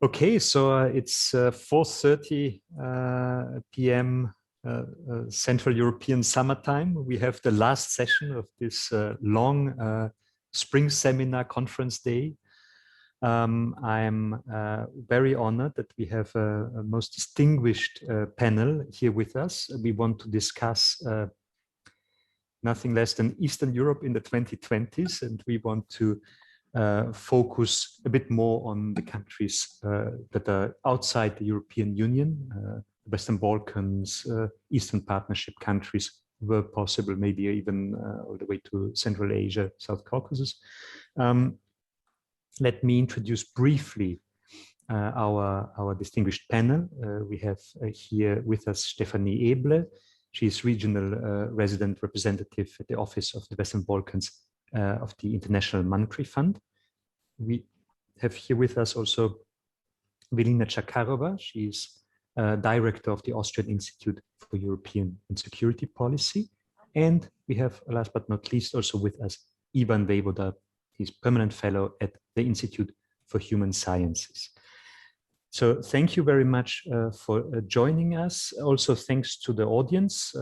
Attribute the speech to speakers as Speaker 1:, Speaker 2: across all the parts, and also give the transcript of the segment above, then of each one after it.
Speaker 1: Okay, so it's 4:30 p.m. Central European summertime. We have the last session of this long spring seminar conference day. I'm very honored that we have a most distinguished panel here with us. We want to discuss nothing less than Eastern Europe in the 2020s, and we want to focus a bit more on the countries that are outside the European Union, Western Balkans, Eastern Partnership countries, where possible, maybe even all the way to Central Asia, South Caucasus. Let me introduce briefly our distinguished panel. We have here with us Stefanie Eble. She is regional resident representative at the Office of the Western Balkans of the International Monetary Fund. We have here with us also Velina Tchakarova. She is director of the Austrian Institute for European and Security Policy. And we have, last but not least, also with us Ivan Vejvoda. He's permanent fellow at the Institute for Human Sciences. So thank you very much for joining us. Also, thanks to the audience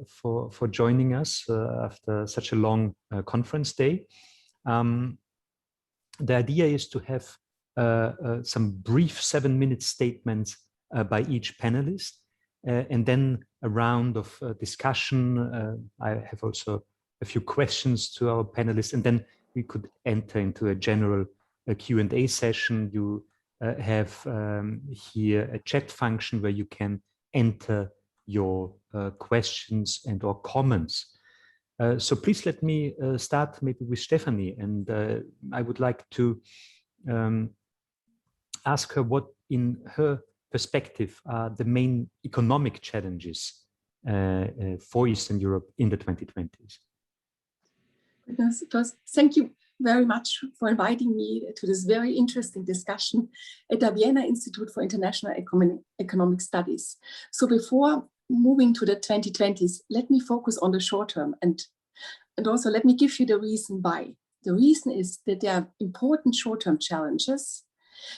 Speaker 1: for joining us after such a long conference day. The idea is to have some brief 7-minute statements by each panelist, and then a round of discussion. I have also a few questions to our panelists, and then we could enter into a general Q&A session. You have here a chat function where you can enter your questions and or comments. So please let me start maybe with Stefanie, and I would like to ask her what, in her perspective, are the main economic challenges for Eastern Europe in the 2020s.
Speaker 2: First, thank you very much for inviting me to this very interesting discussion at the Vienna Institute for International Economic Studies. So before moving to the 2020s, let me focus on the short term, and also let me give you the reason why. The reason is that there are important short-term challenges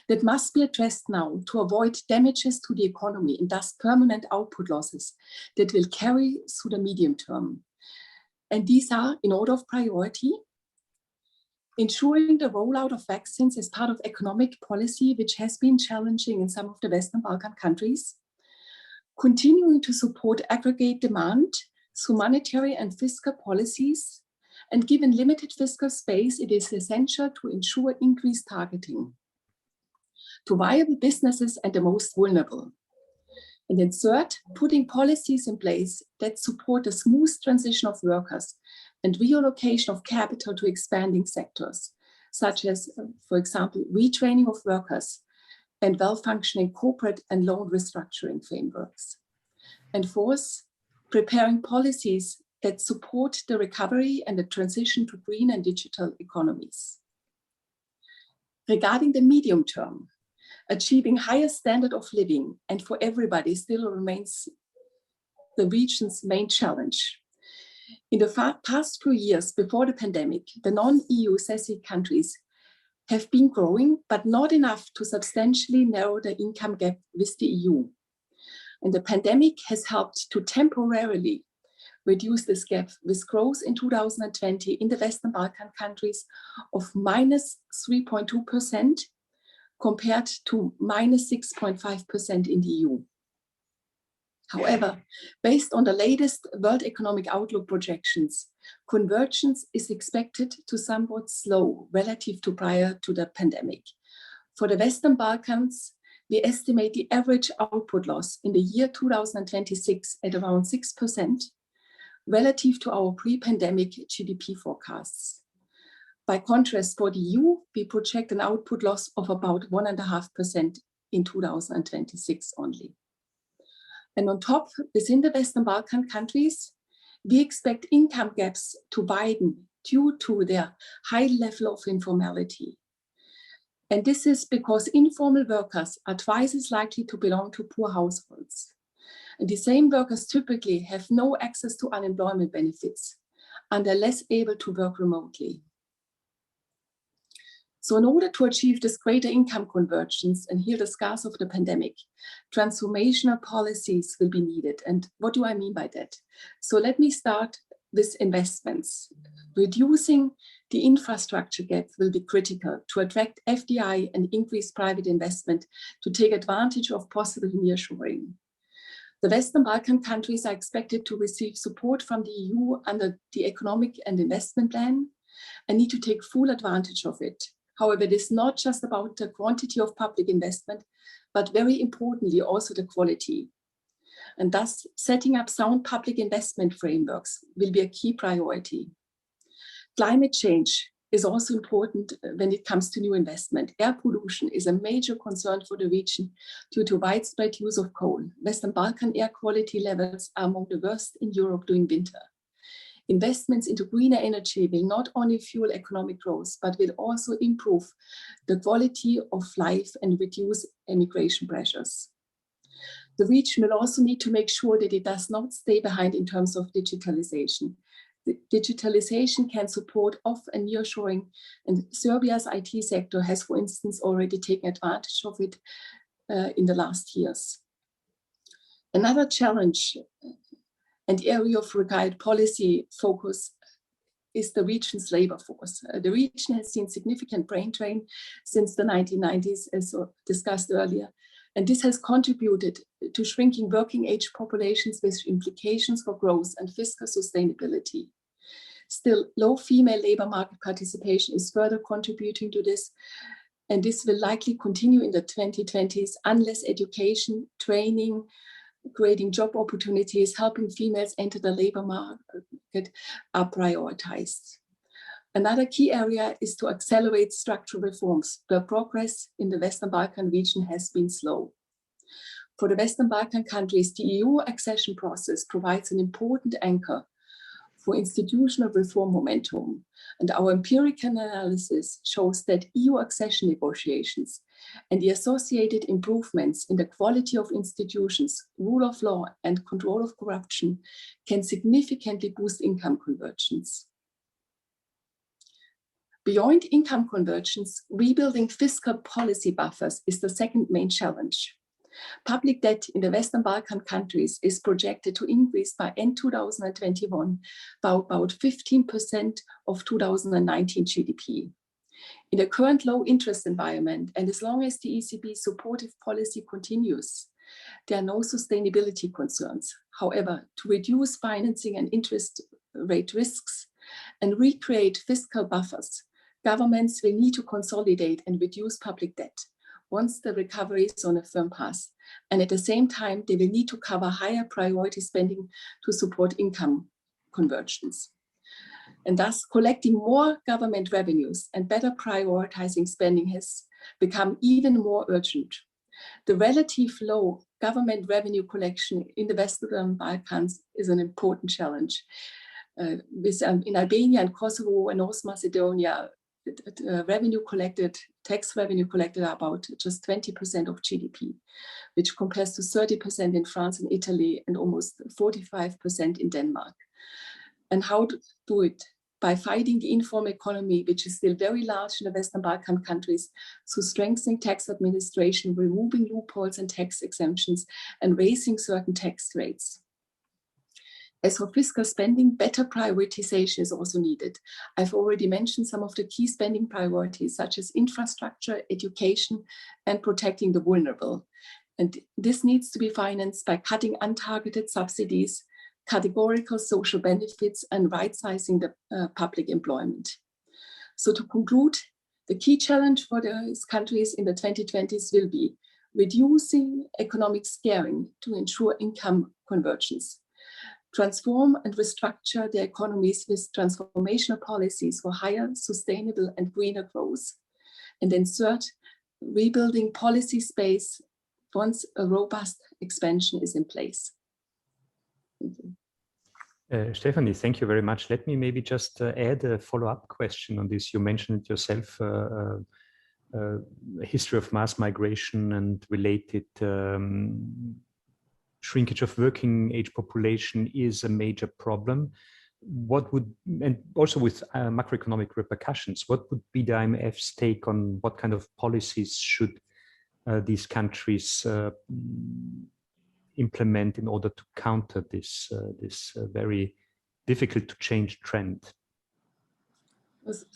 Speaker 2: that must be addressed now to avoid damages to the economy and thus permanent output losses that will carry through the medium term. And these are, in order of priority, ensuring the rollout of vaccines as part of economic policy, which has been challenging in some of the Western Balkan countries, continuing to support aggregate demand through monetary and fiscal policies, and given limited fiscal space, it is essential to ensure increased targeting to viable businesses and the most vulnerable. And then third, putting policies in place that support a smooth transition of workers and reallocation of capital to expanding sectors, such as, for example, retraining of workers and well-functioning corporate and loan restructuring frameworks. And fourth, preparing policies that support the recovery and the transition to green and digital economies. Regarding the medium term, achieving higher standard of living and for everybody still remains the region's main challenge. In the past few years before the pandemic, the non-EU CESE countries have been growing, but not enough to substantially narrow the income gap with the EU. And the pandemic has helped to temporarily reduce this gap with growth in 2020 in the Western Balkan countries of minus 3.2%, compared to minus 6.5% in the EU. However, based on the latest World Economic Outlook projections, convergence is expected to somewhat slow relative to prior to the pandemic. For the Western Balkans, we estimate the average output loss in the year 2026 at around 6% relative to our pre-pandemic GDP forecasts. By contrast, for the EU, we project an output loss of about 1.5% in 2026 only. And on top, within the Western Balkan countries, we expect income gaps to widen due to their high level of informality. And this is because informal workers are twice as likely to belong to poor households. And the same workers typically have no access to unemployment benefits and are less able to work remotely. So in order to achieve this greater income convergence and heal the scars of the pandemic, transformational policies will be needed. And what do I mean by that? So let me start with investments. Reducing the infrastructure gap will be critical to attract FDI and increase private investment to take advantage of possible nearshoring. The Western Balkan countries are expected to receive support from the EU under the Economic and Investment Plan and need to take full advantage of it. However, it is not just about the quantity of public investment, but very importantly, also the quality. And thus, setting up sound public investment frameworks will be a key priority. Climate change is also important when it comes to new investment. Air pollution is a major concern for the region due to widespread use of coal. Western Balkan air quality levels are among the worst in Europe during winter. Investments into greener energy will not only fuel economic growth, but will also improve the quality of life and reduce immigration pressures. The region will also need to make sure that it does not stay behind in terms of digitalization. The digitalization can support off and nearshoring, and Serbia's IT sector has, for instance, already taken advantage of it in the last years. Another challenge and area of required policy focus is the region's labor force. The region has seen significant brain drain since the 1990s, as discussed earlier, and this has contributed to shrinking working age populations with implications for growth and fiscal sustainability. Still, low female labor market participation is further contributing to this, and this will likely continue in the 2020s unless education, training, creating job opportunities, helping females enter the labor market are prioritized. Another key area is to accelerate structural reforms, where progress in the Western Balkan region has been slow. For the Western Balkan countries, the EU accession process provides an important anchor for institutional reform momentum. And our empirical analysis shows that EU accession negotiations and the associated improvements in the quality of institutions, rule of law, and control of corruption can significantly boost income convergence. Beyond income convergence, rebuilding fiscal policy buffers is the second main challenge. Public debt in the Western Balkan countries is projected to increase by end 2021 by about 15% of 2019 GDP. In the current low interest environment, and as long as the ECB supportive policy continues, there are no sustainability concerns. However, to reduce financing and interest rate risks and recreate fiscal buffers, governments will need to consolidate and reduce public debt once the recovery is on a firm path. And at the same time, they will need to cover higher priority spending to support income convergence. And thus, collecting more government revenues and better prioritizing spending has become even more urgent. The relative low government revenue collection in the Western Balkans is an important challenge. In Albania and Kosovo and North Macedonia, tax revenue collected are about just 20% of GDP, which compares to 30% in France and Italy and almost 45% in Denmark. And how to do it? By fighting the informal economy, which is still very large in the Western Balkan countries, through strengthening tax administration, removing loopholes and tax exemptions, and raising certain tax rates. As for fiscal spending, better prioritization is also needed. I've already mentioned some of the key spending priorities, such as infrastructure, education, and protecting the vulnerable. And this needs to be financed by cutting untargeted subsidies, categorical social benefits, and right-sizing the public employment. So to conclude, the key challenge for these countries in the 2020s will be reducing economic scaring to ensure income convergence, transform and restructure their economies with transformational policies for higher, sustainable, and greener growth. And then third, rebuilding policy space once a robust expansion is in place. Thank you.
Speaker 1: Stephanie, thank you very much. Let me maybe just add a follow-up question on this. You mentioned it yourself, history of mass migration and related shrinkage of working age population is a major problem. what would, and also with macroeconomic repercussions, what would be the IMF's take on what kind of policies should these countries implement in order to counter this very difficult to change trend?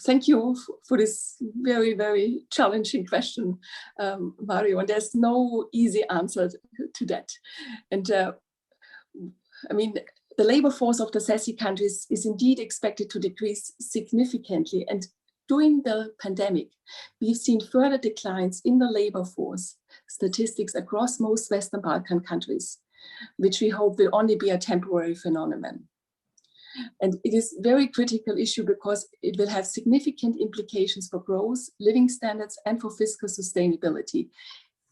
Speaker 2: Thank you for this very, very challenging question, Mario. And there's no easy answer to that. And I mean, the labor force of the CESI countries is indeed expected to decrease significantly. And during the pandemic, we've seen further declines in the labor force statistics across most Western Balkan countries, which we hope will only be a temporary phenomenon. And it is a very critical issue because it will have significant implications for growth, living standards, and for fiscal sustainability.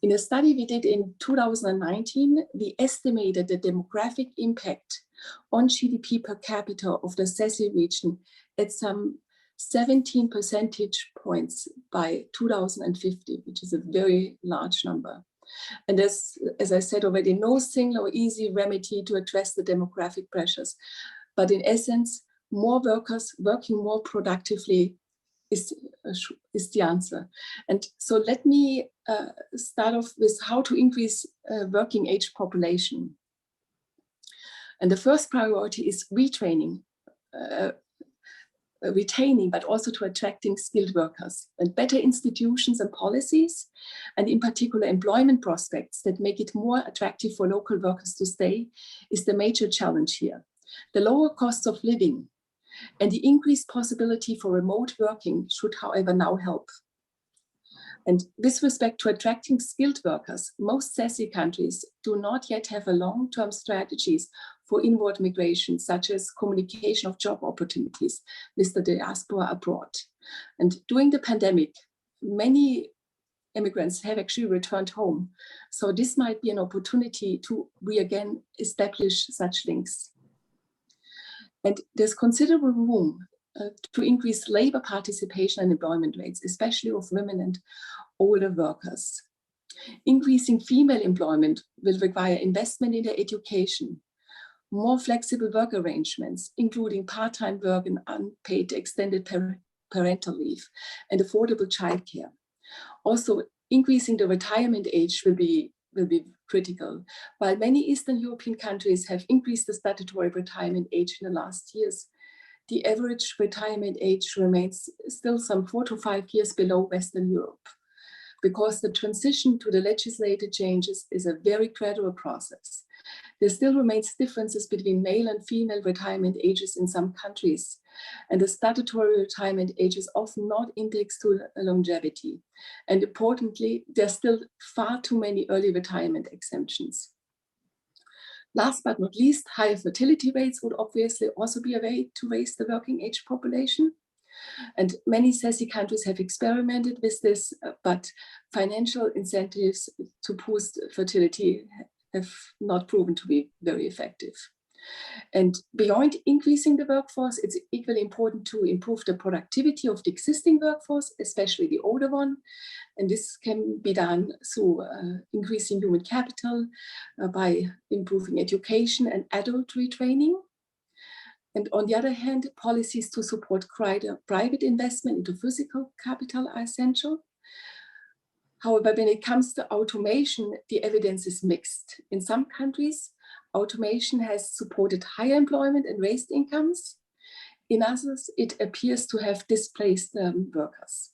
Speaker 2: In a study we did in 2019, we estimated the demographic impact on GDP per capita of the CESI region at some 17 percentage points by 2050, which is a very large number. And there's, as I said already, no single or easy remedy to address the demographic pressures. But in essence, more workers working more productively is the answer. And so let me start off with how to increase working age population. And the first priority is retraining, retaining, but also to attracting skilled workers, and better institutions and policies, and in particular employment prospects that make it more attractive for local workers to stay is the major challenge here. The lower costs of living and the increased possibility for remote working should, however, now help. And with respect to attracting skilled workers, most CESI countries do not yet have a long-term strategies for inward migration, such as communication of job opportunities with the diaspora abroad. And during the pandemic, many immigrants have actually returned home. So this might be an opportunity to again establish such links. And there's considerable room to increase labor participation and employment rates, especially of women and older workers. Increasing female employment will require investment in their education, more flexible work arrangements, including part-time work and unpaid extended parental leave, and affordable childcare. Also, increasing the retirement age will be critical. While many Eastern European countries have increased the statutory retirement age in the last years, the average retirement age remains still some 4 to 5 years below Western Europe, because the transition to the legislated changes is a very gradual process. There still remains differences between male and female retirement ages in some countries, and the statutory retirement age is often not indexed to longevity. And importantly, there are still far too many early retirement exemptions. Last but not least, higher fertility rates would obviously also be a way to raise the working age population. And many CESI countries have experimented with this, but financial incentives to boost fertility have not proven to be very effective. And beyond increasing the workforce, it's equally important to improve the productivity of the existing workforce, especially the older one. And this can be done through increasing human capital, by improving education and adult retraining. And on the other hand, policies to support private investment into physical capital are essential. However, when it comes to automation, the evidence is mixed. In some countries, automation has supported higher employment and raised incomes. In others, it appears to have displaced workers.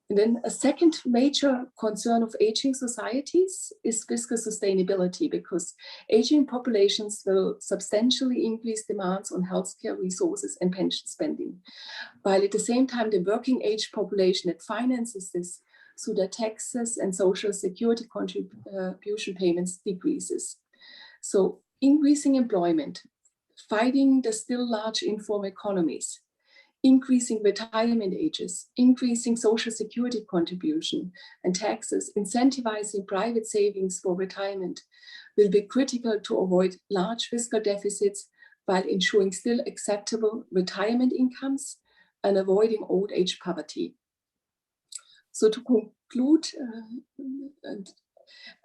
Speaker 2: And then a second major concern of aging societies is fiscal sustainability, because aging populations will substantially increase demands on healthcare resources and pension spending, while at the same time the working age population that finances this through their taxes and social security contribution payments decreases. So increasing employment, fighting the still large informal economies, increasing retirement ages, increasing social security contribution and taxes, incentivizing private savings for retirement will be critical to avoid large fiscal deficits while ensuring still acceptable retirement incomes and avoiding old age poverty. So to conclude,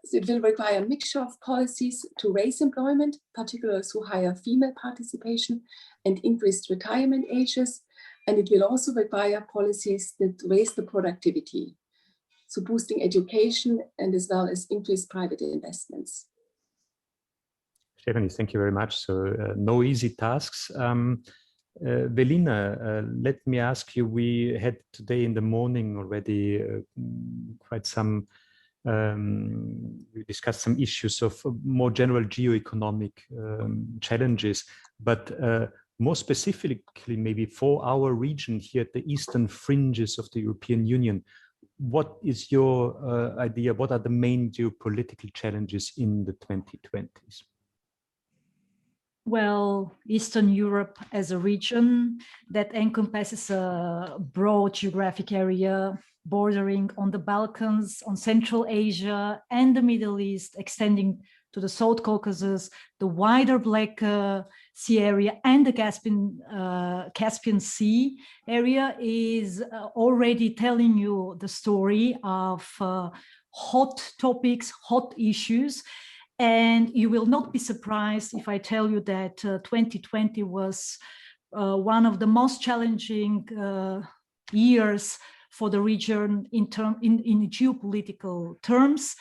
Speaker 2: So it will require a mixture of policies to raise employment, particularly through higher female participation and increased retirement ages. And it will also require policies that raise the productivity, so boosting education and as well as increased private investments.
Speaker 1: Stephanie, thank you very much. So no easy tasks. Velina, let me ask you, we had today in the morning already quite some, we discussed some issues of more general geo-economic challenges, but more specifically maybe for our region here at the eastern fringes of the European Union, what is your idea? What are the main geopolitical challenges in the 2020s?
Speaker 3: Well, Eastern Europe as a region that encompasses a broad geographic area bordering on the Balkans, on Central Asia and the Middle East, extending to the South Caucasus, the wider Black Sea area and the Caspian Sea area is already telling you the story of hot topics, hot issues. And you will not be surprised if I tell you that 2020 was one of the most challenging years for the region in geopolitical terms.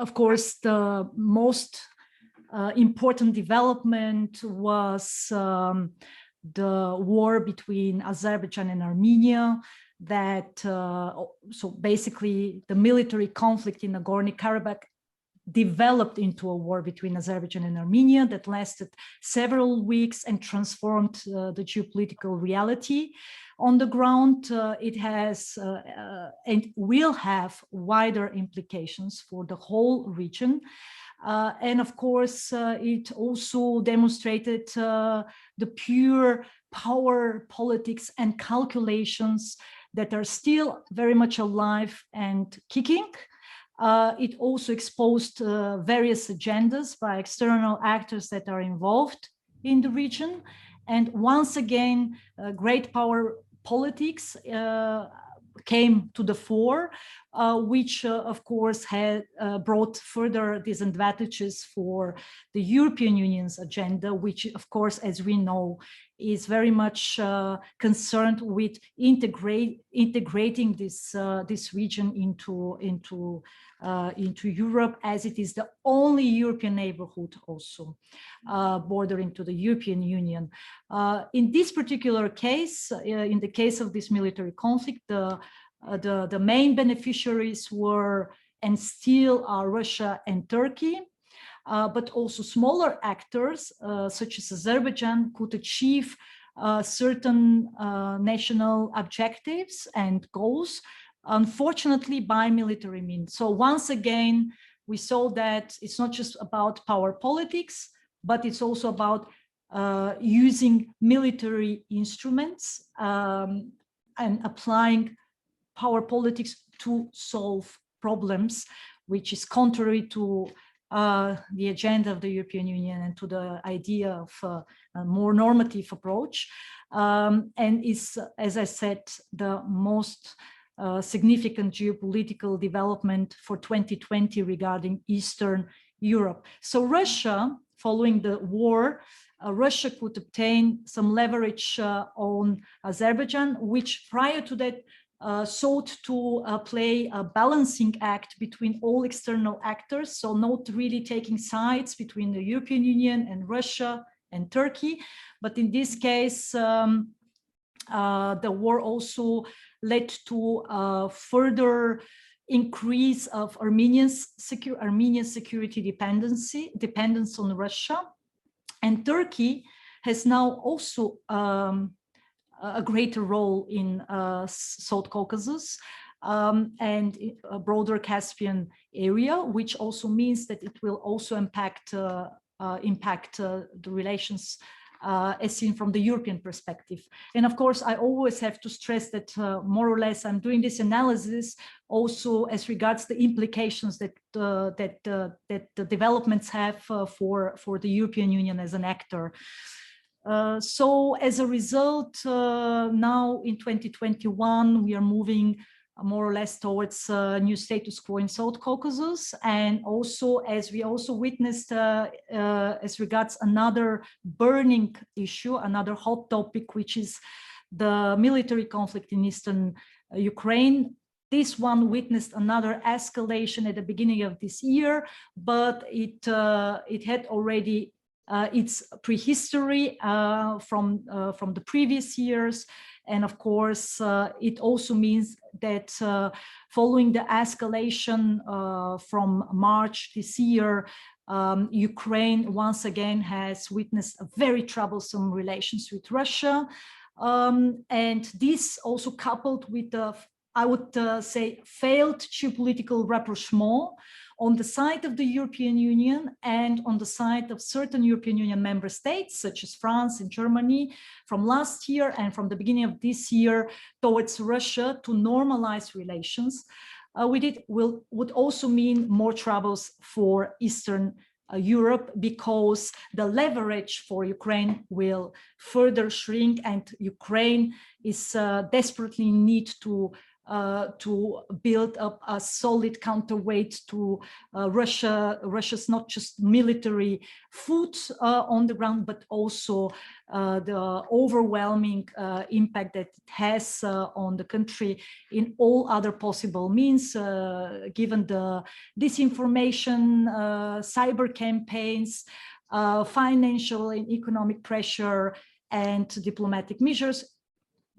Speaker 3: Of course, the most important development was the war between Azerbaijan and Armenia, that so basically the military conflict in Nagorno-Karabakh developed into a war between Azerbaijan and Armenia that lasted several weeks and transformed the geopolitical reality on the ground. It has and will have wider implications for the whole region. And of course, it also demonstrated the pure power politics and calculations that are still very much alive and kicking. It also exposed various agendas by external actors that are involved in the region. And once again, great power politics came to the fore, which of course had brought further disadvantages for the European Union's agenda, which of course, as we know, is very much concerned with integrating this region into Europe, as it is the only European neighborhood also bordering to the European Union. In this particular case, in the case of this military conflict, the main beneficiaries were and still are Russia and Turkey. But also smaller actors, such as Azerbaijan, could achieve certain national objectives and goals, unfortunately, by military means. So once again, we saw that it's not just about power politics, but it's also about using military instruments and applying power politics to solve problems, which is contrary to the agenda of the European Union and to the idea of a more normative approach, and is, as I said, the most significant geopolitical development for 2020 regarding Eastern Europe. So Russia, following the war, Russia could obtain some leverage on Azerbaijan, which prior to that sought to play a balancing act between all external actors, so not really taking sides between the European Union and Russia and Turkey. But in this case, the war also led to a further increase of Armenia's security dependence on Russia. And Turkey has now also a greater role in South Caucasus and a broader Caspian area, which also means that it will also impact the relations as seen from the European perspective. And of course, I always have to stress that more or less I'm doing this analysis also as regards the implications that the developments have for the European Union as an actor. So as a result, now in 2021, we are moving more or less towards new status quo in South Caucasus, and also as we also witnessed as regards another burning issue, another hot topic, which is the military conflict in eastern Ukraine. This one witnessed another escalation at the beginning of this year, but it had already its prehistory from the previous years. And of course, it also means that following the escalation from March this year, Ukraine once again has witnessed a very troublesome relations with Russia. And this also coupled with the, I would say, failed geopolitical rapprochement on the side of the European Union and on the side of certain European Union member states, such as France and Germany, from last year and from the beginning of this year towards Russia to normalize relations with it would also mean more troubles for Eastern Europe, because the leverage for Ukraine will further shrink, and Ukraine is desperately in need to build up a solid counterweight to Russia's not just military foot on the ground, but also the overwhelming impact that it has on the country in all other possible means, given the disinformation, cyber campaigns, financial and economic pressure, and diplomatic measures,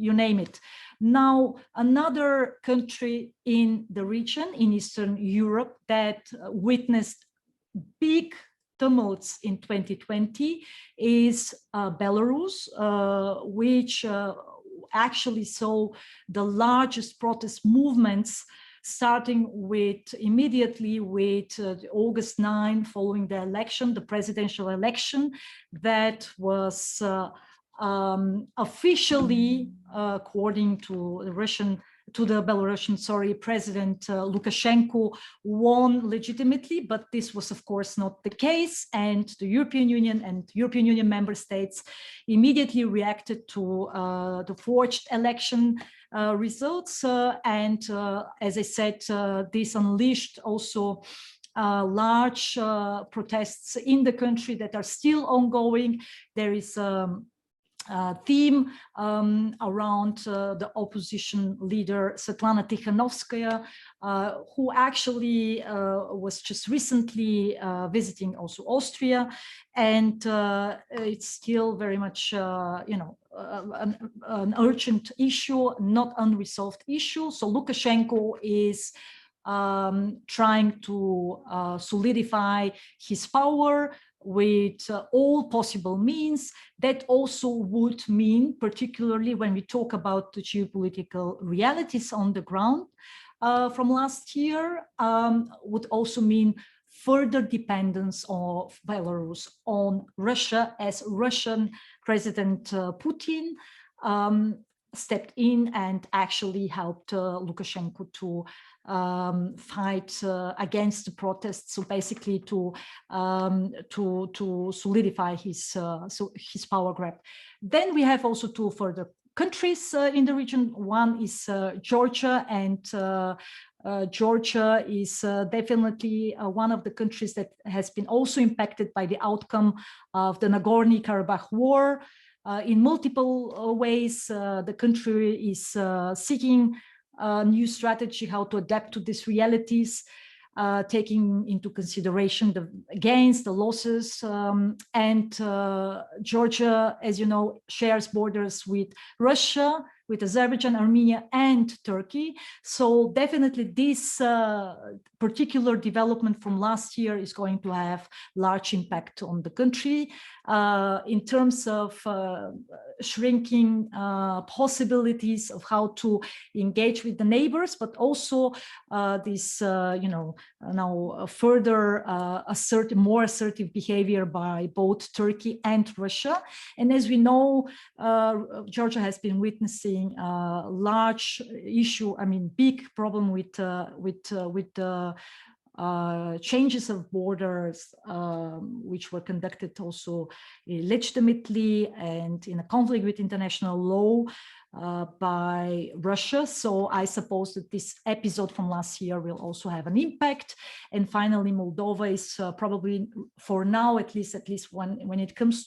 Speaker 3: you name it. Now, another country in the region, in Eastern Europe, that witnessed big tumults in 2020 is Belarus, which actually saw the largest protest movements starting immediately with August 9, following the election, the presidential election, that was officially, according to the Belarusian, President Lukashenko won legitimately, but this was of course not the case, and the European Union and European Union member states immediately reacted to the forged election results, and as I said, this unleashed also large protests in the country that are still ongoing. There is theme around the opposition leader Svetlana Tikhanovskaya, who actually was just recently visiting also Austria, and it's still very much an urgent issue, not unresolved issue. So Lukashenko is trying to solidify his power with all possible means. That also would mean, particularly when we talk about the geopolitical realities on the ground from last year, would also mean further dependence of Belarus on Russia, as Russian President Putin stepped in and actually helped Lukashenko to fight against the protests, so basically to solidify his power grab. Then we have also two further countries in the region. One is Georgia, and Georgia is definitely one of the countries that has been also impacted by the outcome of the Nagorno-Karabakh war. In multiple ways, the country is seeking a new strategy, how to adapt to these realities, taking into consideration the gains, the losses, and Georgia, as you know, shares borders with Russia, with Azerbaijan, Armenia, and Turkey. So definitely this particular development from last year is going to have large impact on the country in terms of shrinking possibilities of how to engage with the neighbors, but also this, now further more assertive behavior by both Turkey and Russia. And as we know, Georgia has been witnessing a large issue, big problem with the changes of borders, which were conducted also legitimately and in a conflict with international law by Russia. So I suppose that this episode from last year will also have an impact. And finally, Moldova is probably, for now at least when it comes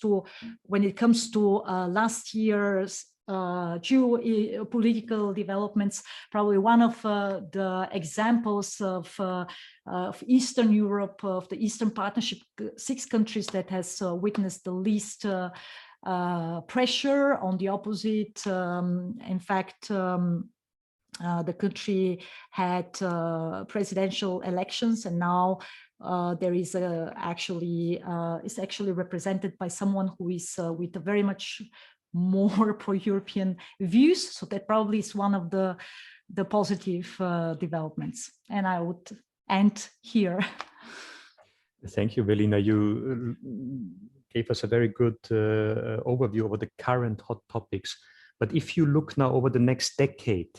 Speaker 3: to last year's geopolitical developments, probably one of the examples of Eastern Europe, of the Eastern Partnership, 6 countries that has witnessed the least pressure. On the opposite, in fact, the country had presidential elections, and now there is actually represented by someone who is with a very much more pro-European views. So that probably is one of the positive developments. And I would end here.
Speaker 1: Thank you, Velina. You gave us a very good overview over the current hot topics. But if you look now over the next decade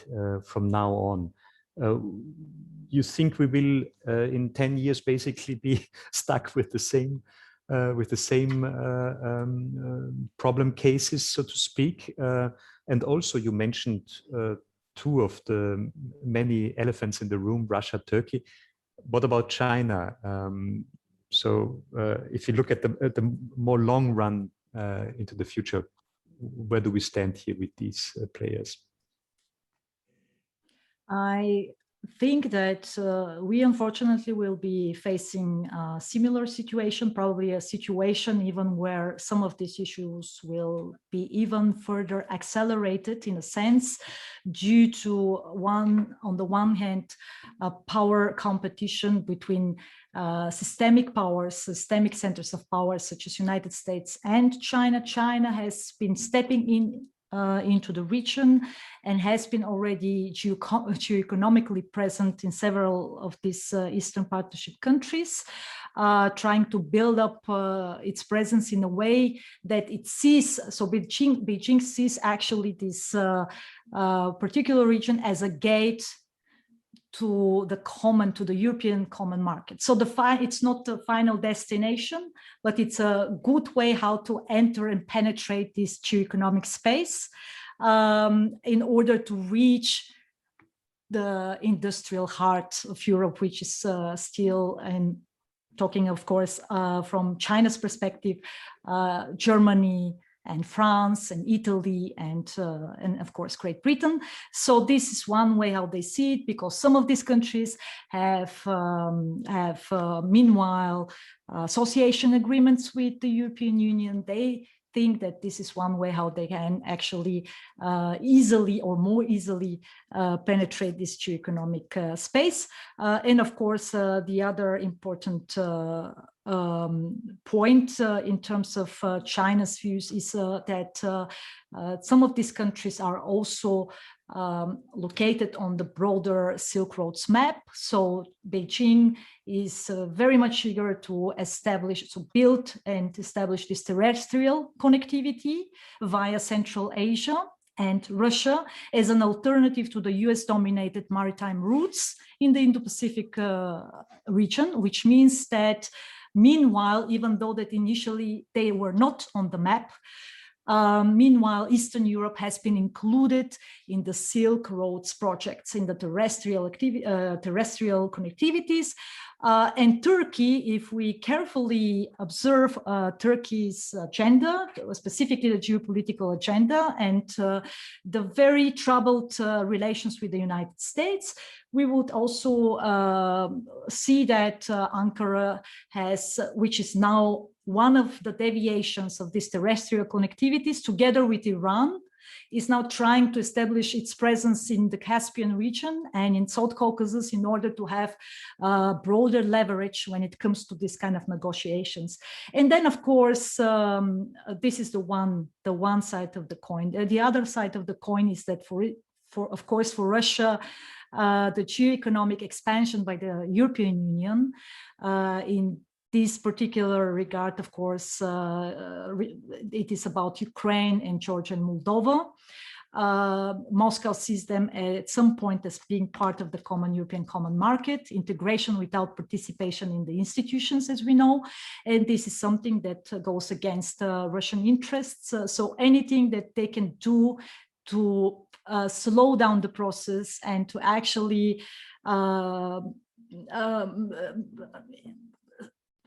Speaker 1: from now on, you think we will in 10 years basically be stuck with the same problem cases, so to speak? And also you mentioned 2 of the many elephants in the room, Russia, Turkey. What about China? So if you look at the more long run into the future, where do we stand here with these players?
Speaker 3: I think that we unfortunately will be facing a similar situation, probably a situation even where some of these issues will be even further accelerated in a sense, due to on the one hand, a power competition between systemic powers, systemic centers of power such as United States and China. China has been stepping into the region and has been already geo-economically present in several of these Eastern Partnership countries, trying to build up its presence in a way that it sees, so Beijing sees actually this particular region as a gate to the European common market. So it's not the final destination, but it's a good way how to enter and penetrate this geo-economic space in order to reach the industrial heart of Europe, which is still, and talking of course from China's perspective, Germany and France and Italy and of course Great Britain. So this is one way how they see it, because some of these countries have meanwhile association agreements with the European Union. They think that this is one way how they can actually easily or more easily penetrate this geo-economic space. And of course, the other important point in terms of China's views is that some of these countries are also located on the broader Silk Road's map. So Beijing is very much eager to build and establish this terrestrial connectivity via Central Asia and Russia as an alternative to the US-dominated maritime routes in the Indo-Pacific region, which means that meanwhile, even though that initially they were not on the map, meanwhile, Eastern Europe has been included in the Silk Roads projects, in the terrestrial connectivities. And Turkey, if we carefully observe Turkey's agenda, specifically the geopolitical agenda, and the very troubled relations with the United States, we would also see that Ankara has, which is now one of the deviations of these terrestrial connectivities, together with Iran, is now trying to establish its presence in the Caspian region and in South Caucasus in order to have broader leverage when it comes to this kind of negotiations. And then, of course, this is the one side of the coin. The other side of the coin is that for Russia, the geo-economic expansion by the European Union in this particular regard, of course, it is about Ukraine and Georgia and Moldova. Moscow sees them at some point as being part of the common European common market, integration without participation in the institutions, as we know. And this is something that goes against Russian interests. So anything that they can do to slow down the process and to actually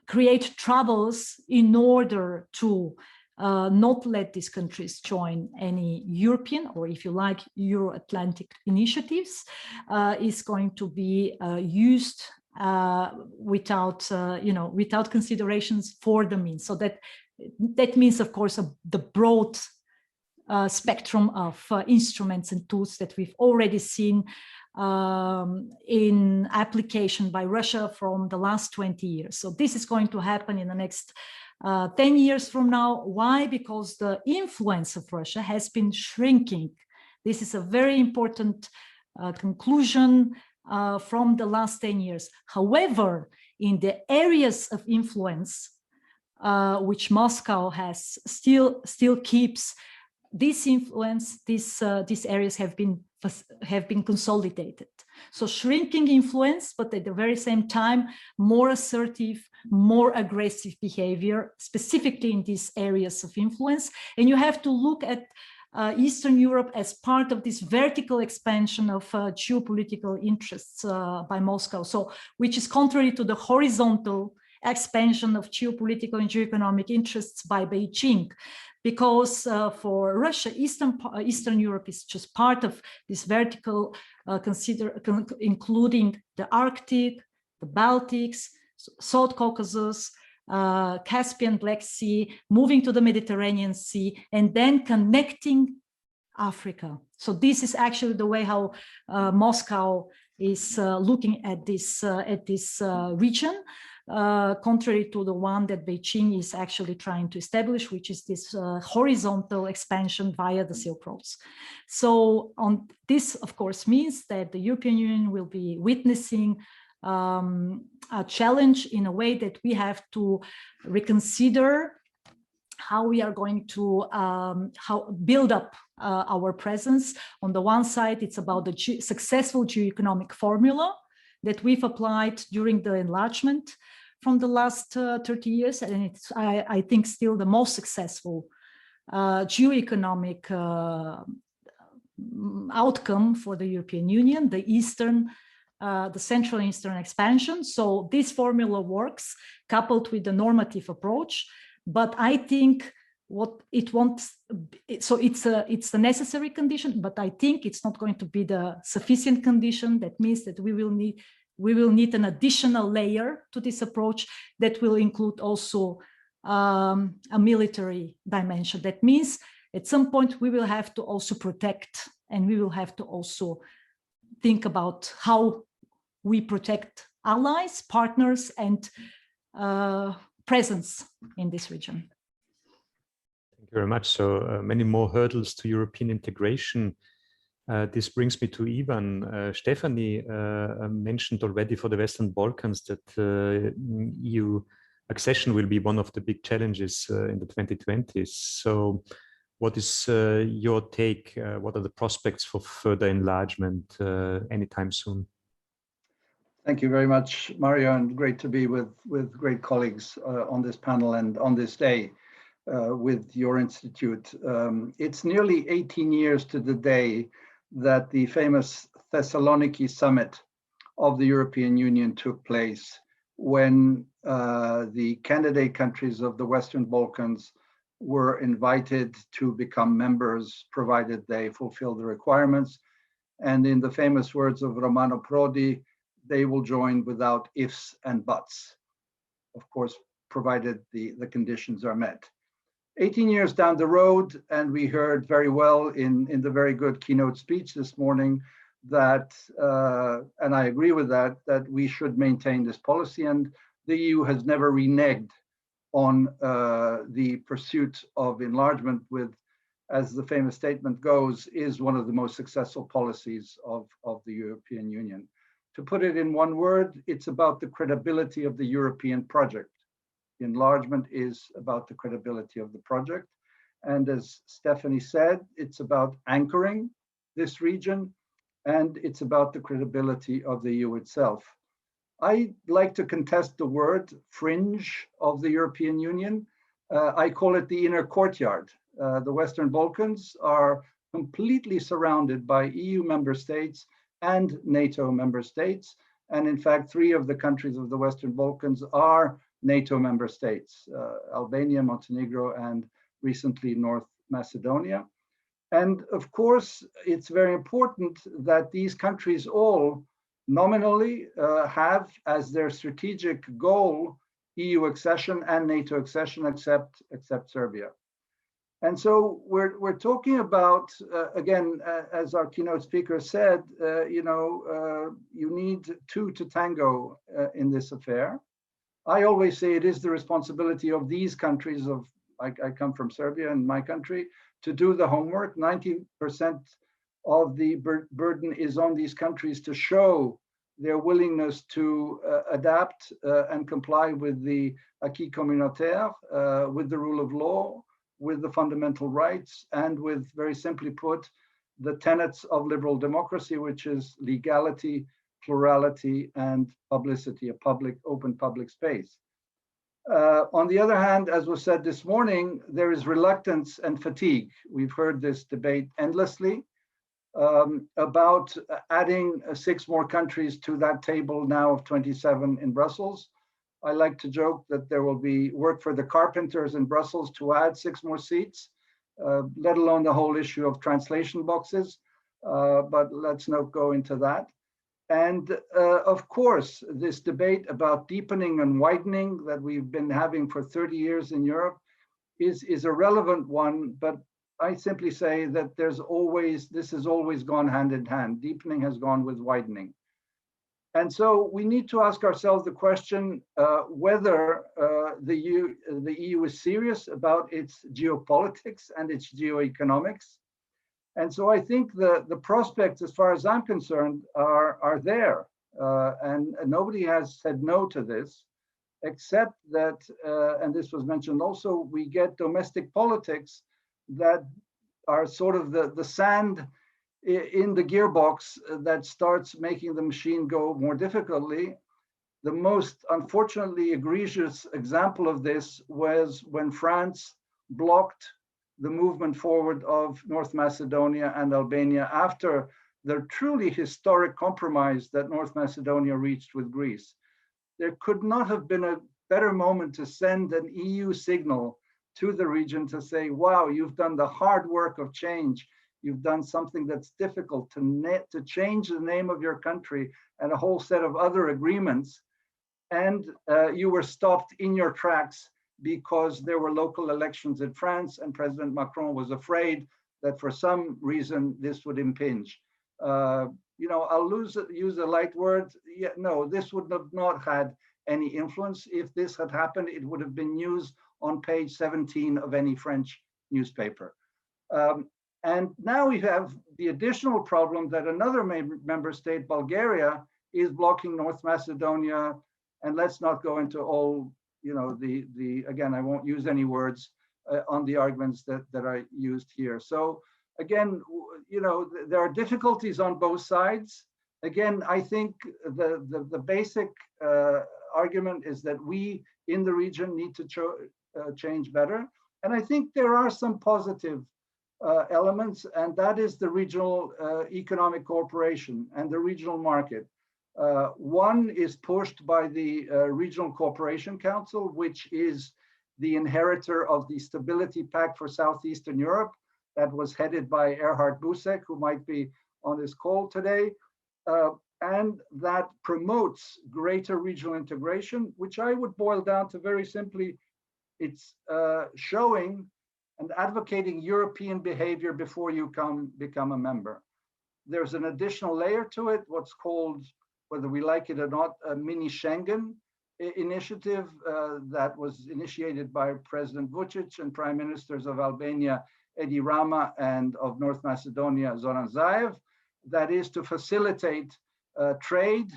Speaker 3: create troubles in order to not let these countries join any European, or if you like, Euro-Atlantic initiatives, is going to be used without, without considerations for the means. So that means, of course, the broad spectrum of instruments and tools that we've already seen in application by Russia from the last 20 years. So this is going to happen in the next 10 years from now. Why? Because the influence of Russia has been shrinking. This is a very important conclusion from the last 10 years. However, in the areas of influence which Moscow has still keeps, this influence, these areas have been consolidated. So shrinking influence, but at the very same time, more assertive, more aggressive behavior, specifically in these areas of influence. And you have to look at Eastern Europe as part of this vertical expansion of geopolitical interests by Moscow, so which is contrary to the horizontal expansion of geopolitical and geoeconomic interests by Beijing. Because for Russia, Eastern Europe is just part of this vertical, including the Arctic, the Baltics, South Caucasus, Caspian, Black Sea, moving to the Mediterranean Sea, and then connecting Africa. So this is actually the way how Moscow is looking at this region. Contrary to the one that Beijing is actually trying to establish, which is this horizontal expansion via the Silk Roads. So this, of course, means that the European Union will be witnessing a challenge in a way that we have to reconsider how we are going to build up our presence. On the one side, it's about the successful geoeconomic formula that we've applied during the enlargement from the last 30 years. And it's, I think, still the most successful geoeconomic outcome for the European Union, the Central and Eastern expansion. So this formula works, coupled with the normative approach. But I think what it wants, so it's a necessary condition, but I think it's not going to be the sufficient condition. That means that we will need an additional layer to this approach that will include also a military dimension. That means at some point we will have to also protect, and we will have to also think about how we protect allies, partners, and presence in this region.
Speaker 1: Thank you very much. So many more hurdles to European integration. This brings me to Ivan. Stephanie mentioned already for the Western Balkans that EU accession will be one of the big challenges in the 2020s. So what is your take? What are the prospects for further enlargement anytime soon?
Speaker 4: Thank you very much, Mario, and great to be with great colleagues on this panel and on this day with your institute. It's nearly 18 years to the day that the famous Thessaloniki summit of the European Union took place, when the candidate countries of the Western Balkans were invited to become members, provided they fulfill the requirements. And in the famous words of Romano Prodi, they will join without ifs and buts, of course, provided the conditions are met. 18 years down the road, and we heard very well in the very good keynote speech this morning that, and I agree with that we should maintain this policy, and the EU has never reneged on the pursuit of enlargement, with, as the famous statement goes, is one of the most successful policies of the European Union. To put it in one word, it's about the credibility of the European project. Enlargement is about the credibility of the project. And as Stephanie said, it's about anchoring this region, and it's about the credibility of the EU itself. I like to contest the word fringe of the European Union. I call it the inner courtyard. The Western Balkans are completely surrounded by EU member states and NATO member states. And in fact, 3 of the countries of the Western Balkans are NATO member states, Albania, Montenegro, and recently North Macedonia. And of course, it's very important that these countries all nominally have as their strategic goal EU accession and NATO accession, except Serbia. And so we're talking about, again, as our keynote speaker said, you need 2 to tango in this affair. I always say it is the responsibility of these countries I come from Serbia and my country, to do the homework. 90% of the burden is on these countries to show their willingness to adapt and comply with the acquis communautaire, with the rule of law, with the fundamental rights, and with, very simply put, the tenets of liberal democracy, which is legality, plurality, and publicity, a open public space. On the other hand, as was said this morning, there is reluctance and fatigue. We've heard this debate endlessly about adding 6 more countries to that table now of 27 in Brussels. I like to joke that there will be work for the carpenters in Brussels to add 6 more seats, let alone the whole issue of translation boxes, but let's not go into that. And of course, this debate about deepening and widening that we've been having for 30 years in Europe is a relevant one, but I simply say that this has always gone hand in hand. Deepening has gone with widening. And so we need to ask ourselves the question whether the EU is serious about its geopolitics and its geoeconomics. And so I think the prospects, as far as I'm concerned, are there. And nobody has said no to this, except that, and this was mentioned also, we get domestic politics that are sort of the sand in the gearbox that starts making the machine go more difficultly. The most, unfortunately, egregious example of this was when France blocked the movement forward of North Macedonia and Albania after the truly historic compromise that North Macedonia reached with Greece. There could not have been a better moment to send an EU signal to the region to say, wow, you've done the hard work of change. You've done something that's difficult to change the name of your country and a whole set of other agreements. And you were stopped in your tracks because there were local elections in France and President Macron was afraid that for some reason this would impinge. I'll use a light word. Yeah, no, this would have not had any influence. If this had happened, it would have been news on page 17 of any French newspaper. And now we have the additional problem that another member state, Bulgaria, is blocking North Macedonia. And let's not go into all, again, I won't use any words on the arguments that I used here. So again, there are difficulties on both sides. Again, I think the basic argument is that we in the region need to change better. And I think there are some positive elements, and that is the regional economic cooperation and the regional market. One is pushed by the Regional Cooperation Council, which is the inheritor of the Stability Pact for Southeastern Europe that was headed by Erhard Busek, who might be on this call today, and that promotes greater regional integration, which I would boil down to very simply, it's showing and advocating European behavior before you become a member. There's an additional layer to it, what's called, whether we like it or not, a mini Schengen initiative that was initiated by President Vučić and Prime Ministers of Albania, Edi Rama, and of North Macedonia, Zoran Zaev, that is to facilitate trade,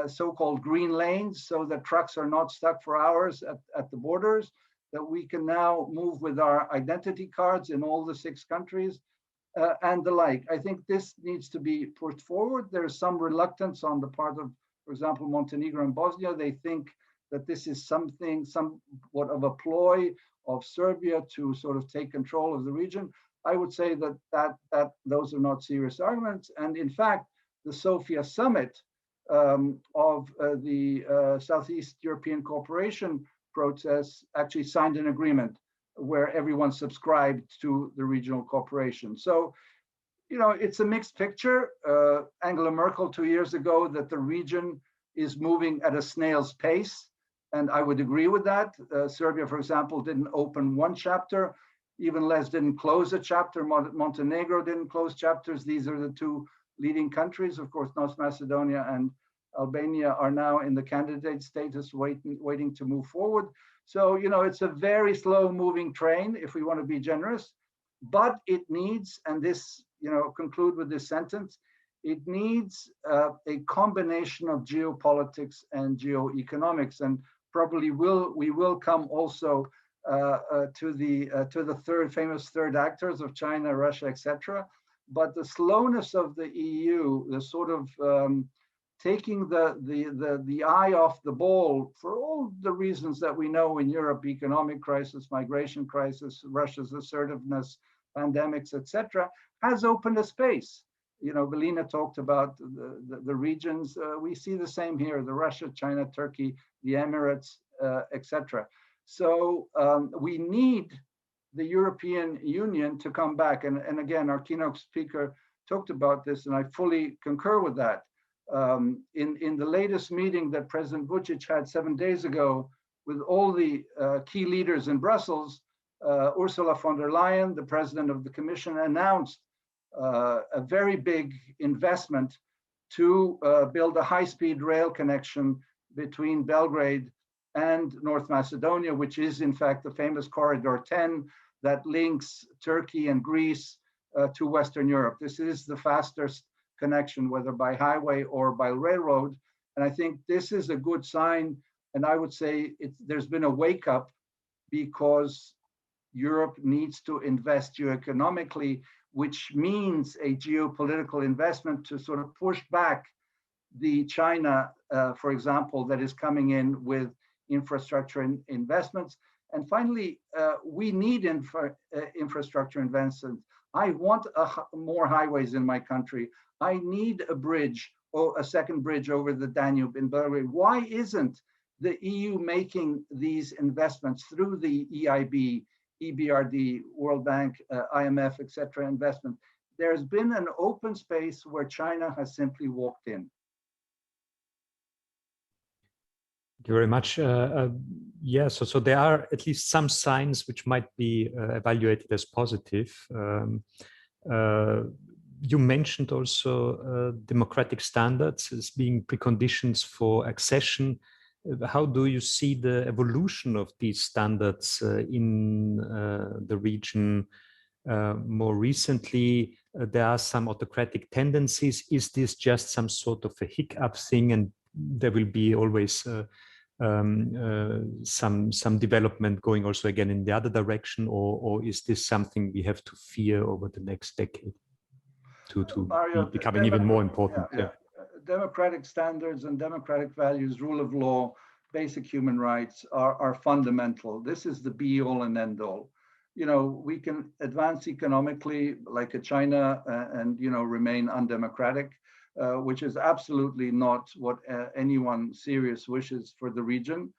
Speaker 4: so-called green lanes, so that trucks are not stuck for hours at the borders. that we can now move with our identity cards in all the 6 countries and the like. I think this needs to be pushed forward. There's some reluctance on the part of, for example, Montenegro and Bosnia. They think that this is somewhat of a ploy of Serbia to sort of take control of the region. I would say that those are not serious arguments. And in fact, the Sofia summit of the Southeast European Cooperation process actually signed an agreement where everyone subscribed to the regional cooperation. So, you know, it's a mixed picture. Angela Merkel 2 years ago that the region is moving at a snail's pace, and I would agree with that. Serbia, for example, didn't open one chapter, even less didn't close a chapter. Montenegro didn't close chapters. These are the 2 leading countries. Of course, North Macedonia and Albania are now in the candidate status, waiting to move forward. So, you know, it's a very slow moving train, if we want to be generous, but it needs, and this, you know, conclude with this sentence, it needs a combination of geopolitics and geoeconomics, and probably we will come also to the famous third actors of China, Russia, etc. But the slowness of the EU, the sort of taking the eye off the ball for all the reasons that we know in Europe: economic crisis, migration crisis, Russia's assertiveness, pandemics, etc., has opened a space. You know, Velina talked about the regions. We see the same here: the Russia, China, Turkey, the Emirates, etc. So we need the European Union to come back. And again, our keynote speaker talked about this, and I fully concur with that. In the latest meeting that President Vučić had 7 days ago with all the key leaders in Brussels, Ursula von der Leyen, the president of the Commission, announced a very big investment to build a high-speed rail connection between Belgrade and North Macedonia, which is in fact the famous Corridor 10 that links Turkey and Greece to Western Europe. This is the fastest connection, whether by highway or by railroad. And I think this is a good sign. And I would say there's been a wake up, because Europe needs to invest geoeconomically, which means a geopolitical investment to sort of push back the China, for example, that is coming in with infrastructure investments. And finally, we need infrastructure investments. I want more highways in my country. I need a bridge, or a second bridge over the Danube in Belgrade. Why isn't the EU making these investments through the EIB, EBRD, World Bank, IMF, etc. investment? There's been an open space where China has simply walked in.
Speaker 1: Thank you very much. Yeah, so there are at least some signs which might be evaluated as positive. You mentioned also democratic standards as being preconditions for accession. How do you see the evolution of these standards in the region? More recently, there are some autocratic tendencies. Is this just some sort of a hiccup thing, and there will be always some development going also again in the other direction, or is this something we have to fear over the next decade to
Speaker 4: Mario,
Speaker 1: becoming even more important?
Speaker 4: Yeah. Democratic standards and democratic values, rule of law, basic human rights are fundamental. This is the be all and end all. You know, we can advance economically like a China and, you know, remain undemocratic, which is absolutely not what anyone serious wishes for the region.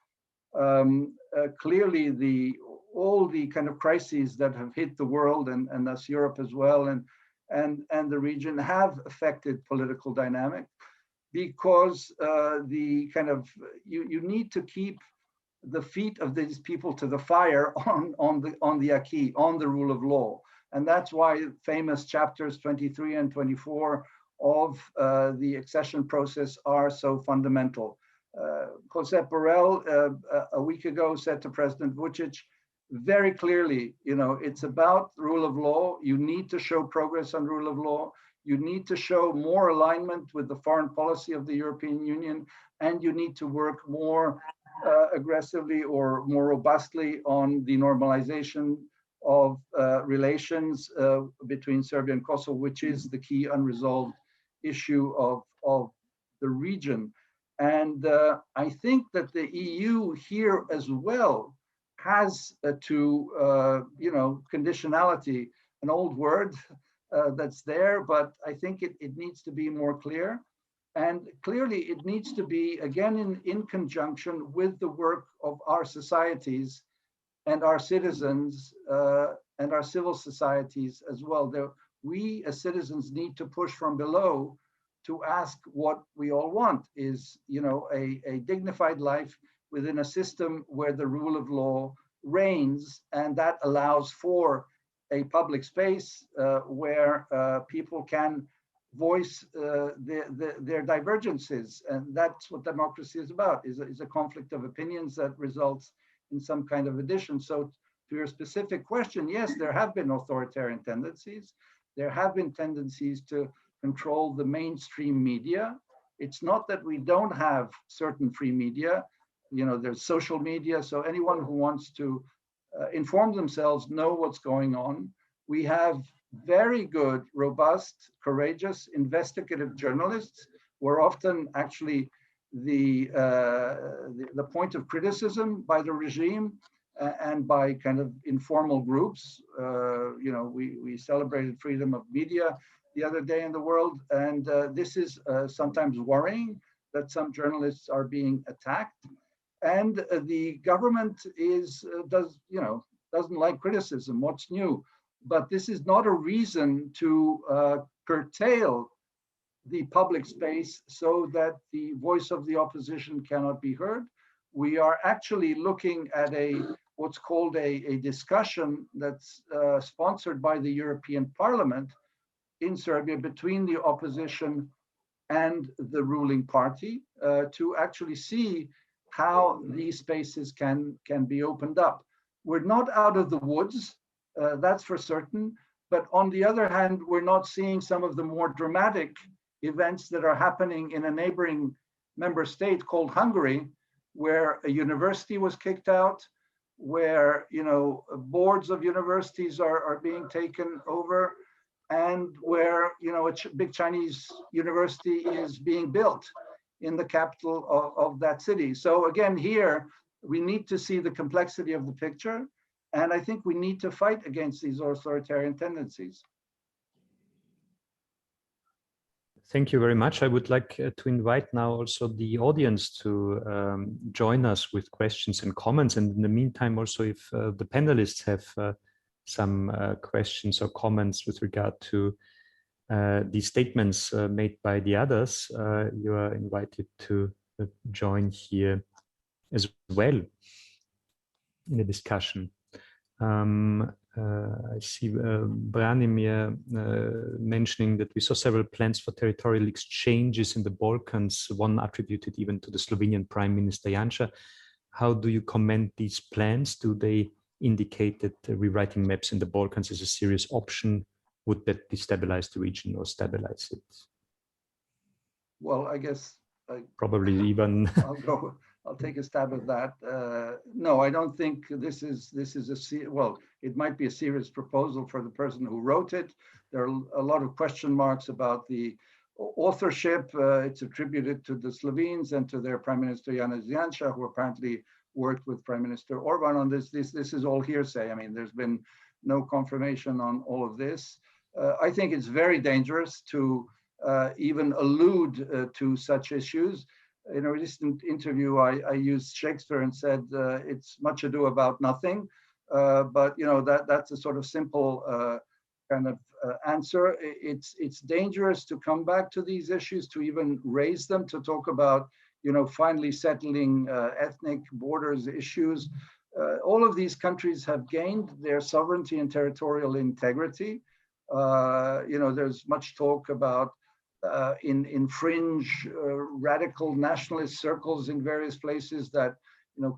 Speaker 4: Clearly, all the kind of crises that have hit the world and thus Europe as well and the region have affected political dynamic, because the kind of you need to keep the feet of these people to the fire on the acquis, on the rule of law. And that's why famous chapters 23 and 24 of the accession process are so fundamental. Josep Borrell a week ago said to President Vučić very clearly, you know, it's about the rule of law. You need to show progress on rule of law. You need to show more alignment with the foreign policy of the European Union, and you need to work more aggressively or more robustly on the normalization of relations between Serbia and Kosovo, which is the key unresolved issue of the region. And I think that the EU here as well has conditionality, an old word that's there, but I think it needs to be more clear. And clearly it needs to be, again, in conjunction with the work of our societies and our citizens and our civil societies as well. We as citizens need to push from below to ask what we all want is, a dignified life within a system where the rule of law reigns, and that allows for a public space where people can voice their divergences. And that's what democracy is about, is a conflict of opinions that results in some kind of addition. So to your specific question, yes, there have been authoritarian tendencies. There have been tendencies to control the mainstream media. It's not that we don't have certain free media. There's social media, so anyone who wants to inform themselves know what's going on. We have very good, robust, courageous, investigative journalists who are often actually the point of criticism by the regime and by kind of informal groups. We celebrated freedom of media the other day in the world, and this is sometimes worrying that some journalists are being attacked, and the government doesn't like criticism. What's new? But this is not a reason to curtail the public space so that the voice of the opposition cannot be heard. We are actually looking at what's called a discussion that's sponsored by the European Parliament in Serbia between the opposition and the ruling party to actually see how these spaces can be opened up. We're not out of the woods, that's for certain, but on the other hand, we're not seeing some of the more dramatic events that are happening in a neighboring member state called Hungary, where a university was kicked out, where boards of universities are being taken over, and where a big Chinese university is being built in the capital of that city. So again, here we need to see the complexity of the picture, and I think we need to fight against these authoritarian tendencies.
Speaker 1: Thank you very much. I would like to invite now also the audience to join us with questions and comments. And in the meantime, also if the panelists have some questions or comments with regard to the statements made by the others, you are invited to join here as well in the discussion. I see Branimir mentioning that we saw several plans for territorial exchanges in the Balkans, one attributed even to the Slovenian Prime Minister Janša. How do you comment these plans? Do they indicate that rewriting maps in the Balkans is a serious option? Would that destabilize the region or stabilize it?
Speaker 4: Well, I guess
Speaker 1: probably even
Speaker 4: I'll take a stab at that. No, I don't think this is well, it might be a serious proposal for the person who wrote it. There are a lot of question marks about the authorship. It's attributed to the Slovenes and to their Prime Minister Janez Janša, who apparently worked with Prime Minister Orban on this. This is all hearsay. I mean, there's been no confirmation on all of this. I think it's very dangerous to even allude to such issues. In a recent interview, I used Shakespeare and said, it's much ado about nothing. But that's a sort of simple kind of answer. It's dangerous to come back to these issues, to even raise them, to talk about finally settling ethnic borders issues. All of these countries have gained their sovereignty and territorial integrity. There's much talk about in fringe radical nationalist circles in various places that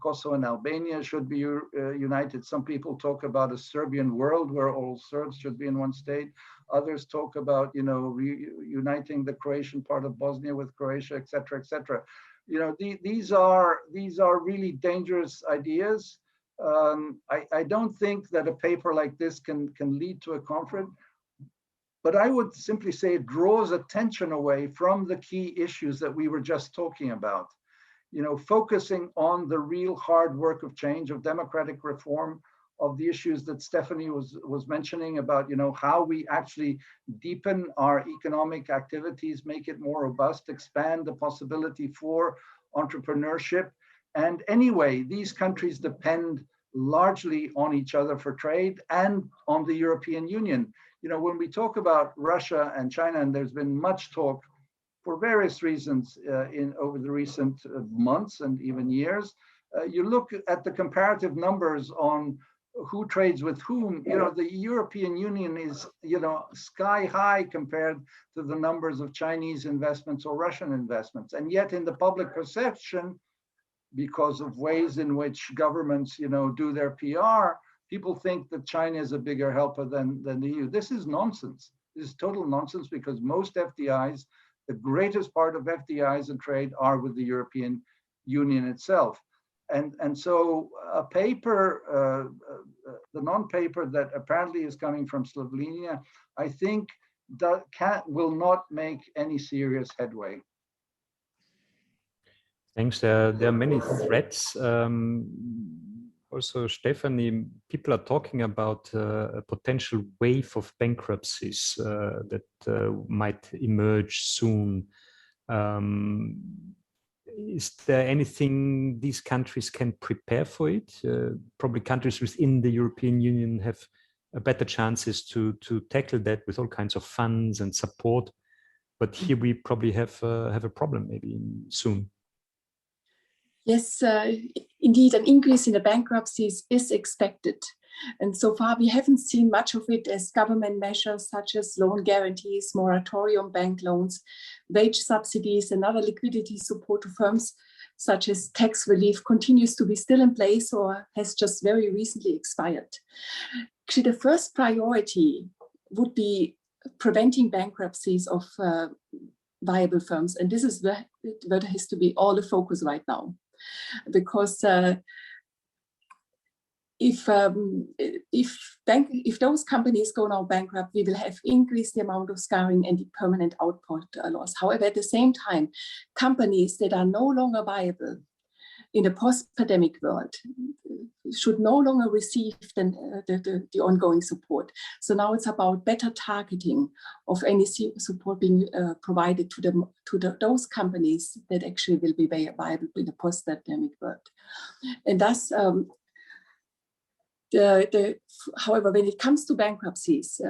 Speaker 4: Kosovo and Albania should be united. Some people talk about a Serbian world where all Serbs should be in one state. Others talk about uniting the Croatian part of Bosnia with Croatia, etc., etc. You know, these are really dangerous ideas. I don't think that a paper like this can lead to a conference, but I would simply say it draws attention away from the key issues that we were just talking about. You know, focusing on the real hard work of change, of democratic reform, of the issues that Stephanie was mentioning about, you know, how we actually deepen our economic activities, make it more robust, expand the possibility for entrepreneurship. And anyway, these countries depend largely on each other for trade and on the European Union. You know, when we talk about Russia and China, and there's been much talk for various reasons over the recent months and even years, you look at the comparative numbers on who trades with whom. You know, the European Union is, you know, sky high compared to the numbers of Chinese investments or Russian investments. And yet in the public perception, because of ways in which governments, you know, do their PR, people think that China is a bigger helper than the EU. This is nonsense. This is total nonsense, because most FDIs, the greatest part of FDIs and trade, are with the European Union itself. And so a paper, the non-paper that apparently is coming from Slovenia, I think will not make any serious headway.
Speaker 1: Thanks. There are many threats. Also, Stephanie, people are talking about a potential wave of bankruptcies that might emerge soon. Is there anything these countries can prepare for it? Probably countries within the European Union have better chances to tackle that with all kinds of funds and support. But here we probably have a problem maybe soon.
Speaker 2: Yes, indeed, an increase in the bankruptcies is expected. And so far, we haven't seen much of it as government measures such as loan guarantees, moratorium bank loans, wage subsidies, and other liquidity support to firms such as tax relief continues to be still in place or has just very recently expired. Actually, the first priority would be preventing bankruptcies of viable firms. And this is where it has to be all the focus right now. Because if those companies go now bankrupt, we will have increased the amount of scarring and the permanent output loss. However, at the same time, companies that are no longer viable in a post-pandemic world should no longer receive the ongoing support. So now it's about better targeting of any support being provided to those companies that actually will be viable in a post-pandemic world. And thus, however, when it comes to bankruptcies,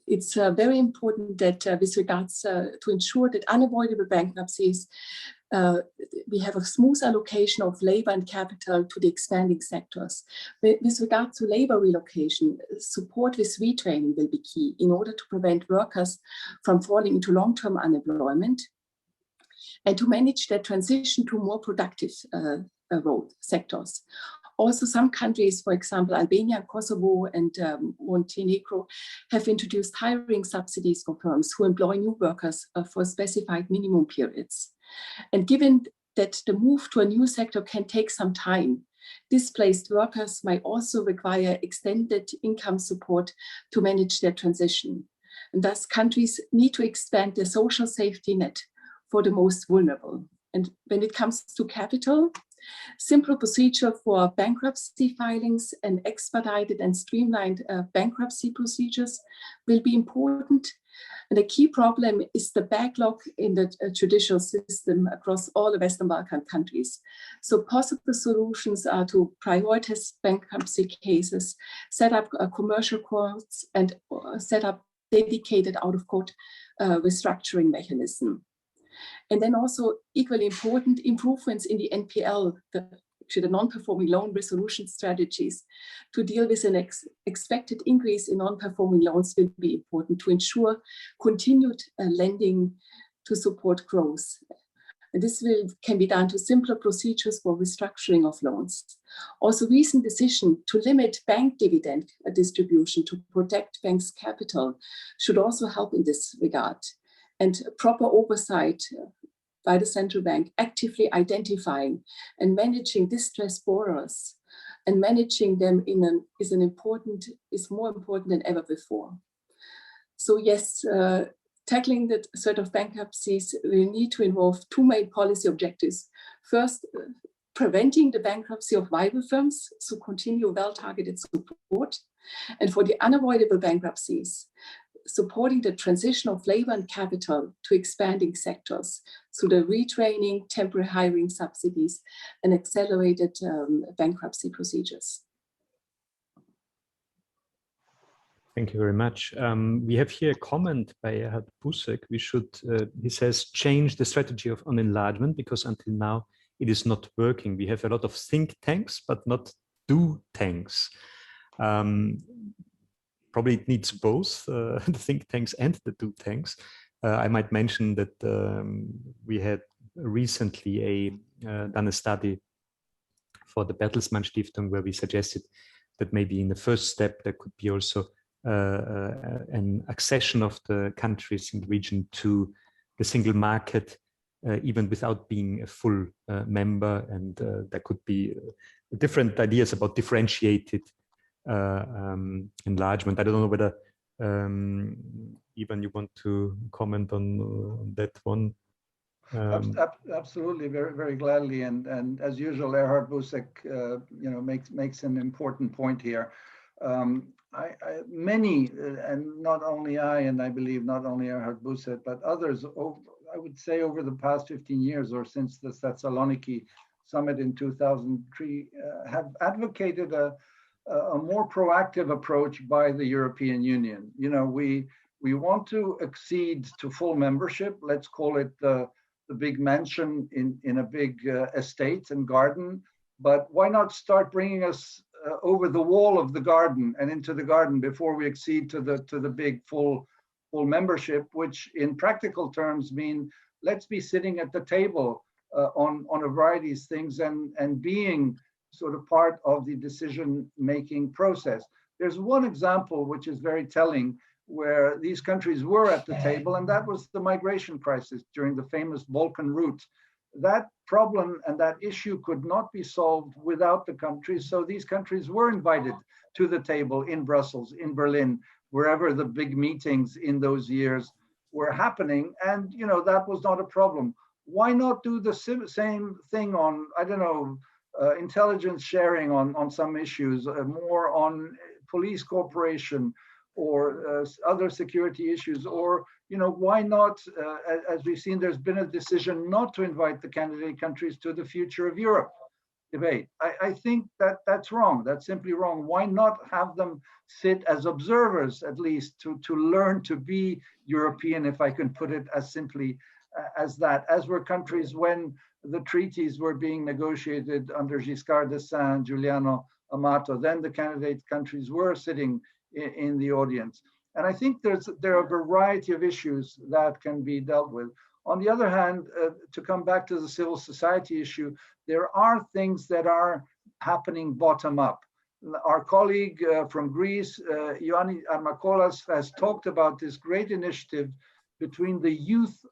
Speaker 2: it's very important that with regards to ensure that unavoidable bankruptcies, we have a smooth allocation of labor and capital to the expanding sectors. With regard to labor relocation, support with retraining will be key in order to prevent workers from falling into long-term unemployment and to manage their transition to more productive sectors. Also, some countries, for example, Albania, Kosovo, and Montenegro, have introduced hiring subsidies for firms who employ new workers for specified minimum periods. And given that the move to a new sector can take some time, displaced workers might also require extended income support to manage their transition. And thus, countries need to expand their social safety net for the most vulnerable. And when it comes to capital, simple procedure for bankruptcy filings and expedited and streamlined bankruptcy procedures will be important. And a key problem is the backlog in the judicial system across all the Western Balkan countries. So possible solutions are to prioritize bankruptcy cases, set up commercial courts, and set up dedicated out-of-court restructuring mechanism. And then also equally important, improvements in the NPL, the non-performing loan resolution strategies to deal with an expected increase in non-performing loans will be important to ensure continued lending to support growth. And this can be done to simpler procedures for restructuring of loans. Also, recent decision to limit bank dividend distribution to protect banks' capital should also help in this regard. And proper oversight by the central bank, actively identifying and managing distressed borrowers, and managing them is more important than ever before. So yes, tackling the threat of bankruptcies, we need to involve two main policy objectives. First, preventing the bankruptcy of viable firms, so continue well-targeted support. And for the unavoidable bankruptcies, supporting the transition of labor and capital to expanding sectors through the retraining, temporary hiring subsidies, and accelerated bankruptcy procedures.
Speaker 1: Thank you very much. We have here a comment by Erhard Busek. We should, he says, change the strategy on enlargement because until now it is not working. We have a lot of think tanks, but not do tanks. Probably it needs both the think tanks and the do tanks. I might mention that we had recently done a study for the Bertelsmann Stiftung where we suggested that maybe in the first step there could be also an accession of the countries in the region to the single market, even without being a full member. And there could be different ideas about differentiated enlargement. I don't know whether, Ivan, you want to comment on that one?
Speaker 4: Absolutely, very, very gladly. And as usual, Erhard Busek, makes an important point here. Many, and not only I, and I believe not only Erhard Busek, but others, I would say over the past 15 years or since the Thessaloniki summit in 2003, have advocated a more proactive approach by the European Union. We want to accede to full membership. Let's call it the big mansion in a big estate and garden. But why not start bringing us over the wall of the garden and into the garden before we accede to the big full membership, which in practical terms mean let's be sitting at the table on a variety of things and being sort of part of the decision-making process. There's one example which is very telling where these countries were at the table, and that was the migration crisis during the famous Balkan route. That problem and that issue could not be solved without the countries, so these countries were invited to the table in Brussels, in Berlin, wherever the big meetings in those years were happening, and that was not a problem. Why not do the same thing on, I don't know, intelligence sharing on some issues, more on police cooperation or other security issues, or why not, as we've seen, there's been a decision not to invite the candidate countries to the future of Europe debate. I think that's wrong. That's simply wrong. Why not have them sit as observers, at least, to learn to be European, if I can put it as simply as that, as were countries when the treaties were being negotiated under Giscard d'Estaing, Giuliano Amato. Then the candidate countries were sitting in the audience. And I think there are a variety of issues that can be dealt with. On the other hand, to come back to the civil society issue, there are things that are happening bottom up. Our colleague from Greece, Ioannis Armakoulas, has talked about this great initiative between the youth,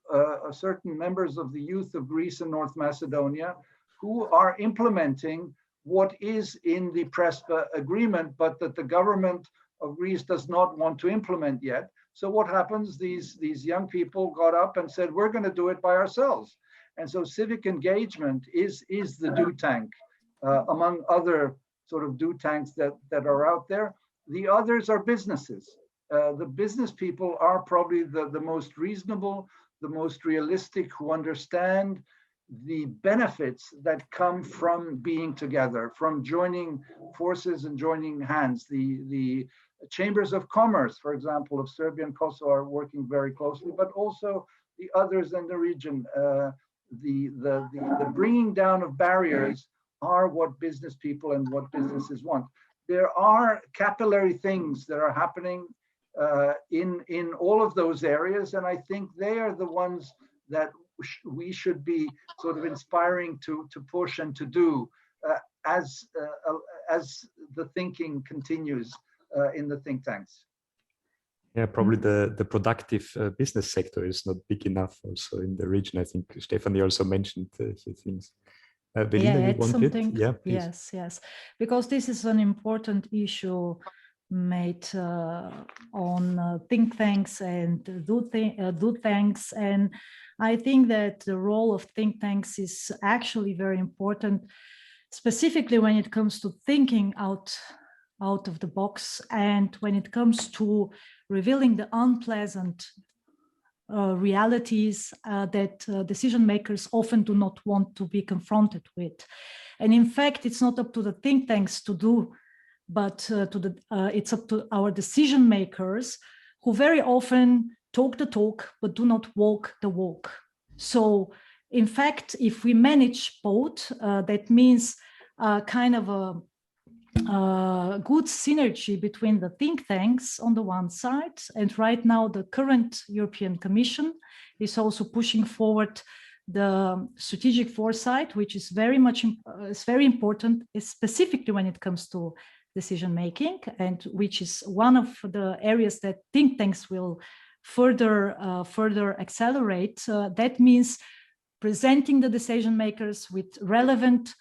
Speaker 4: certain members of the youth of Greece and North Macedonia, who are implementing what is in the Prespa agreement, but that the government of Greece does not want to implement yet. So what happens? These young people got up and said, we're going to do it by ourselves. And so civic engagement is the do tank, among other sort of do tanks that are out there. The others are businesses. The business people are probably the most reasonable, the most realistic, who understand the benefits that come from being together, from joining forces and joining hands. The chambers of commerce, for example, of Serbia and Kosovo are working very closely, but also the others in the region. The bringing down of barriers are what business people and what businesses want. There are capillary things that are happening in all of those areas, and I think they are the ones that we should be sort of inspiring to push and to do as the thinking continues in the think tanks.
Speaker 1: Yeah, probably the productive business sector is not big enough also in the region. I think Stephanie also mentioned here things. Velina,
Speaker 3: Yeah,
Speaker 1: you wanted?
Speaker 3: something.
Speaker 1: Yeah, please.
Speaker 3: Yes, because this is an important issue made on think tanks and do tanks, and I think that the role of think tanks is actually very important, specifically when it comes to thinking out of the box and when it comes to revealing the unpleasant realities that decision makers often do not want to be confronted with. And in fact, it's not up to the think tanks to do, but it's up to our decision makers, who very often talk the talk, but do not walk the walk. So in fact, if we manage both, that means kind of a good synergy between the think tanks on the one side, and right now the current European Commission is also pushing forward the strategic foresight, which is very important, specifically when it comes to decision making, and which is one of the areas that think tanks will further accelerate. That means presenting the decision makers with relevant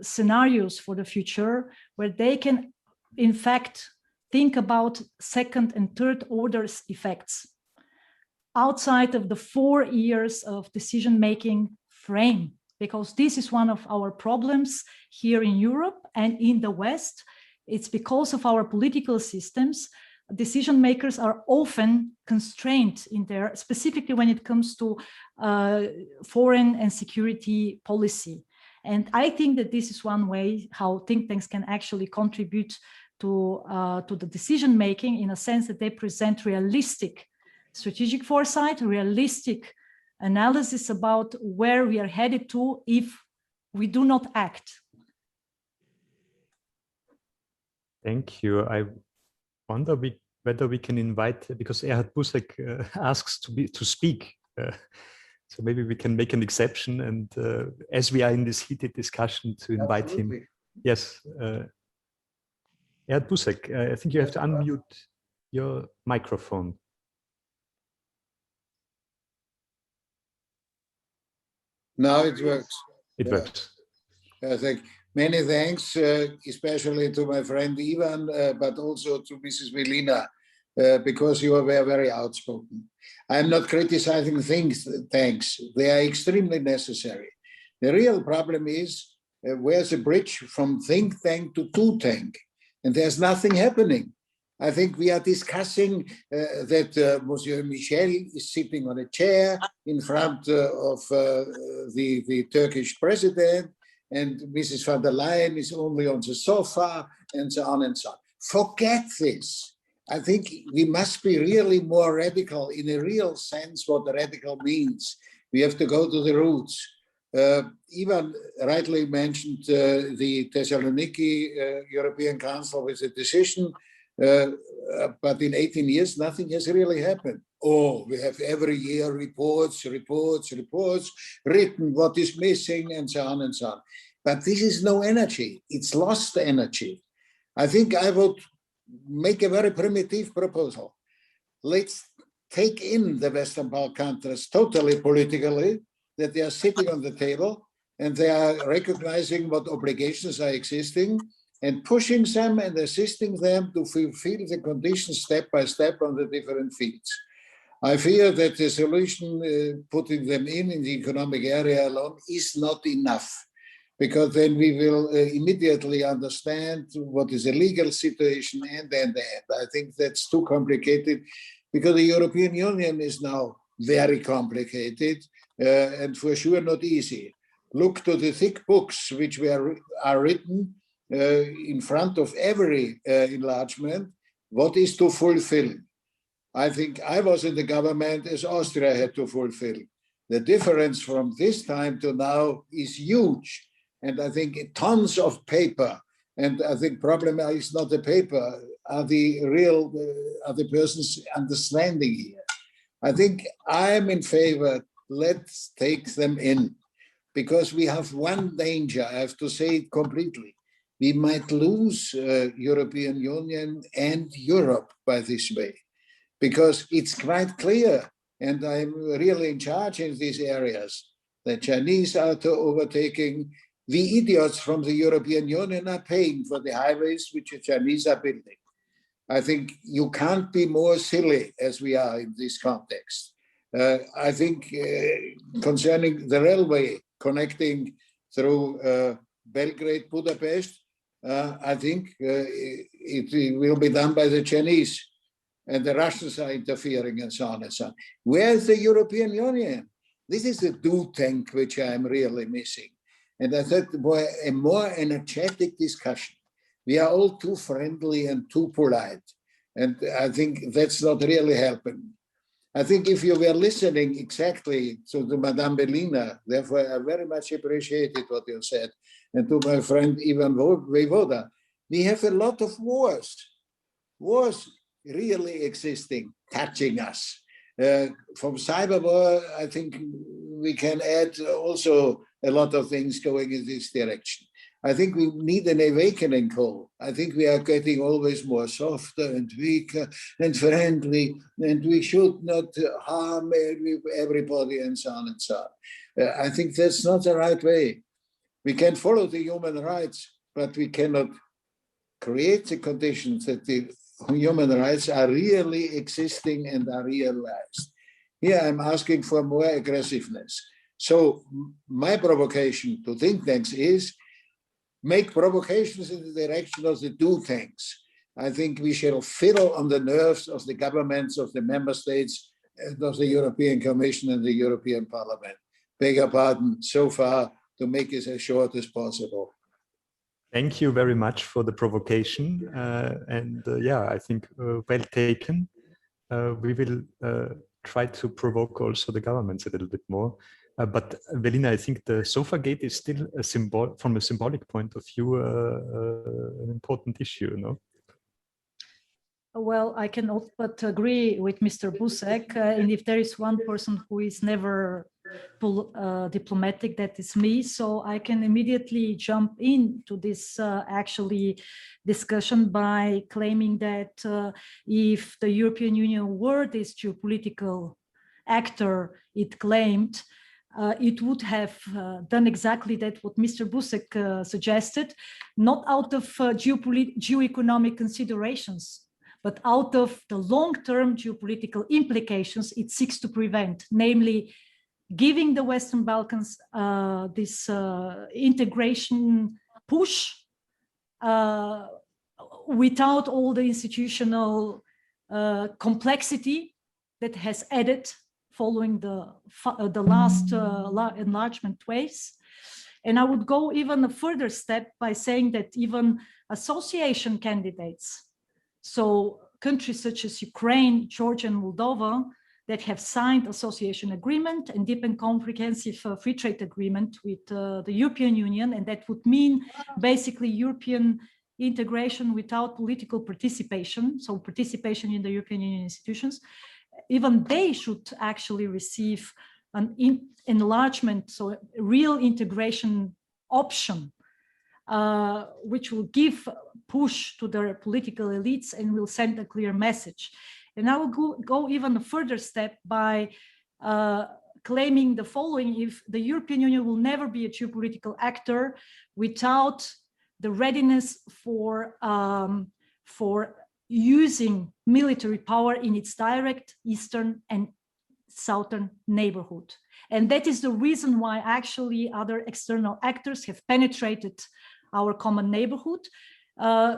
Speaker 3: scenarios for the future, where they can in fact think about second and third order effects outside of the 4 years of decision making frame, because this is one of our problems here in Europe and in the West. It's because of our political systems. Decision makers are often constrained in their, specifically when it comes to foreign and security policy. And I think that this is one way how think tanks can actually contribute to the decision making, in a sense that they present realistic strategic foresight, realistic analysis about where we are headed to if we do not act.
Speaker 1: Thank you. I wonder whether we can invite, because Erhard Busek asks to speak. So maybe we can make an exception, and as we are in this heated discussion, to invite him. Yes. Erhard Busek, I think you have to unmute your microphone.
Speaker 5: Now it works.
Speaker 1: It works.
Speaker 5: I think many thanks, especially to my friend Ivan, but also to Mrs. Velina, because you were very outspoken. I'm not criticizing things, thanks. They are extremely necessary. The real problem is where's the bridge from think tank to do tank? And there's nothing happening. I think we are discussing that Monsieur Michel is sitting on a chair in front of the Turkish president, and Mrs. von der Leyen is only on the sofa, and so on and so on. Forget this. I think we must be really more radical in a real sense what radical means. We have to go to the roots. Ivan rightly mentioned the Thessaloniki European Council with a decision, but in 18 years, nothing has really happened. Oh, we have every year reports, written what is missing, and so on and so on. But this is no energy. It's lost energy. I think I would make a very primitive proposal. Let's take in the Western Balkan countries totally politically, that they are sitting on the table and they are recognizing what obligations are existing and pushing them and assisting them to fulfill the conditions step by step on the different fields. I fear that the solution, putting them in the economic area alone, is not enough, because then we will immediately understand what is a legal situation and. I think that's too complicated, because the European Union is now very complicated and for sure not easy. Look to the thick books which are written in front of every enlargement, what is to fulfill. I think I was in the government as Austria had to fulfill. The difference from this time to now is huge. And I think tons of paper, and I think problem is not the paper, are the persons understanding here. I think I'm in favor, let's take them in, because we have one danger, I have to say it completely. We might lose European Union and Europe by this way. because it's quite clear, and I'm really in charge in these areas. The Chinese are overtaking. The idiots from the European Union are paying for the highways which the Chinese are building. I think you can't be more silly as we are in this context. I think concerning the railway connecting through Belgrade, Budapest, I think it will be done by the Chinese, and the Russians are interfering and so on and so on. Where is the European Union? This is the do tank which I'm really missing. And I thought a more energetic discussion. We are all too friendly and too polite. And I think that's not really helping. I think if you were listening exactly to the Madame Velina, therefore I very much appreciated what you said, and to my friend Ivan Vejvoda, we have a lot of wars really existing, touching us. From cyber war, I think we can add also a lot of things going in this direction. I think we need an awakening call. I think we are getting always more softer and weaker and friendly, and we should not harm everybody and so on and so on. I think that's not the right way. We can follow the human rights, but we cannot create the conditions that the human rights are really existing and are realized. Here I'm asking for more aggressiveness. So my provocation to think tanks is make provocations in the direction of the do tanks. I think we shall fiddle on the nerves of the governments of the member states and of the European Commission and the European Parliament. Beg your pardon, so far, to make it as short as possible.
Speaker 1: Thank you very much for the provocation. Yeah, I think well taken. We will try to provoke also the governments a little bit more. But Velina, I think the sofa gate is still a symbol, from a symbolic point of view, an important issue, no?
Speaker 3: Well, I cannot but agree with Mr. Busek. And if there is one person who is never diplomatic, that is me. So I can immediately jump into this actually discussion by claiming that if the European Union were this geopolitical actor it claimed, it would have done exactly that what Mr. Busek suggested, not out of geoeconomic considerations, but out of the long-term geopolitical implications it seeks to prevent, namely giving the Western Balkans this integration push without all the institutional complexity that has added following the last enlargement waves. And I would go even a further step by saying that even association candidates, so countries such as Ukraine, Georgia, and Moldova, that have signed association agreement and deep and comprehensive free trade agreement with the European Union, and that would mean basically European integration without political participation, so participation in the European Union institutions, even they should actually receive an enlargement, so a real integration option, which will give push to their political elites and will send a clear message. And I will go even a further step by claiming the following: if the European Union will never be a geopolitical actor without the readiness for using military power in its direct eastern and southern neighborhood. And that is the reason why actually other external actors have penetrated our common neighborhood.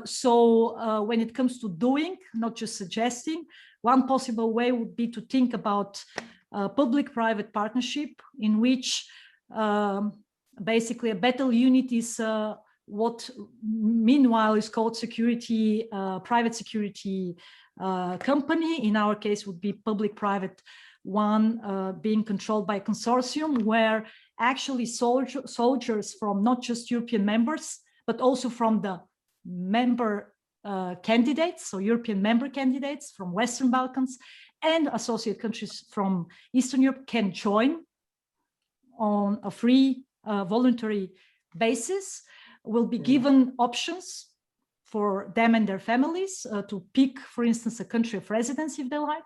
Speaker 3: So when it comes to doing, not just suggesting, one possible way would be to think about public-private partnership in which basically a battle unit is what meanwhile is called security, private security company. In our case would be public-private one being controlled by a consortium where actually soldiers from not just European members, but also from the member candidates, so European member candidates from Western Balkans and associate countries from Eastern Europe can join on a free voluntary basis, will be given options for them and their families to pick, for instance, a country of residence if they like.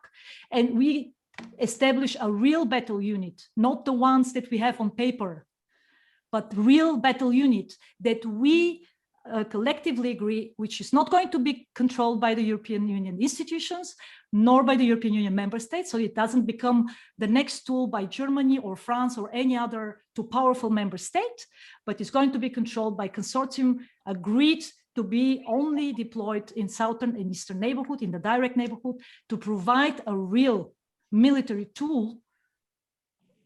Speaker 3: And we establish a real battle unit, not the ones that we have on paper, but real battle unit that we collectively agree, which is not going to be controlled by the European Union institutions, nor by the European Union member states. So it doesn't become the next tool by Germany or France or any other too powerful member state, but it's going to be controlled by consortium agreed to be only deployed in southern and eastern neighborhood, in the direct neighborhood, to provide a real military tool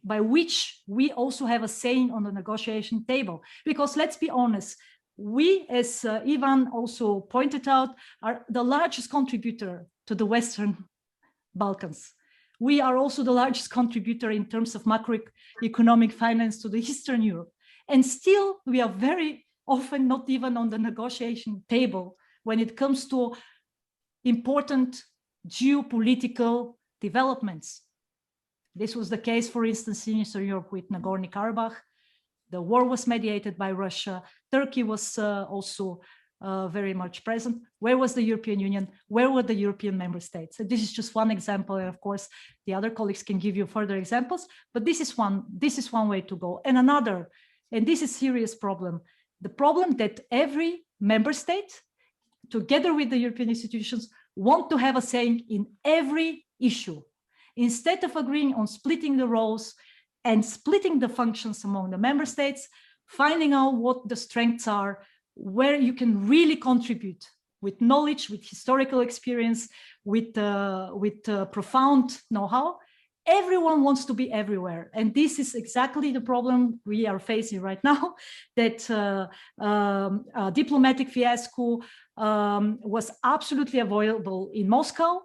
Speaker 3: by which we also have a saying on the negotiation table. Because let's be honest, we, as Ivan also pointed out, are the largest contributor to the Western Balkans. We are also the largest contributor in terms of macroeconomic finance to the Eastern Europe. And still, we are very often not even on the negotiation table when it comes to important geopolitical developments. This was the case, for instance, in Eastern Europe with Nagorno-Karabakh. The war was mediated by Russia. Turkey was also very much present. Where was the European Union? Where were the European member states? So this is just one example, and of course, the other colleagues can give you further examples. But this is one way to go. And another, and this is a serious problem, the problem that every member state, together with the European institutions, want to have a saying in every issue. Instead of agreeing on splitting the roles and splitting the functions among the member states, finding out what the strengths are, where you can really contribute with knowledge, with historical experience, with profound know-how. Everyone wants to be everywhere. And this is exactly the problem we are facing right now, that a diplomatic fiasco was absolutely avoidable in Moscow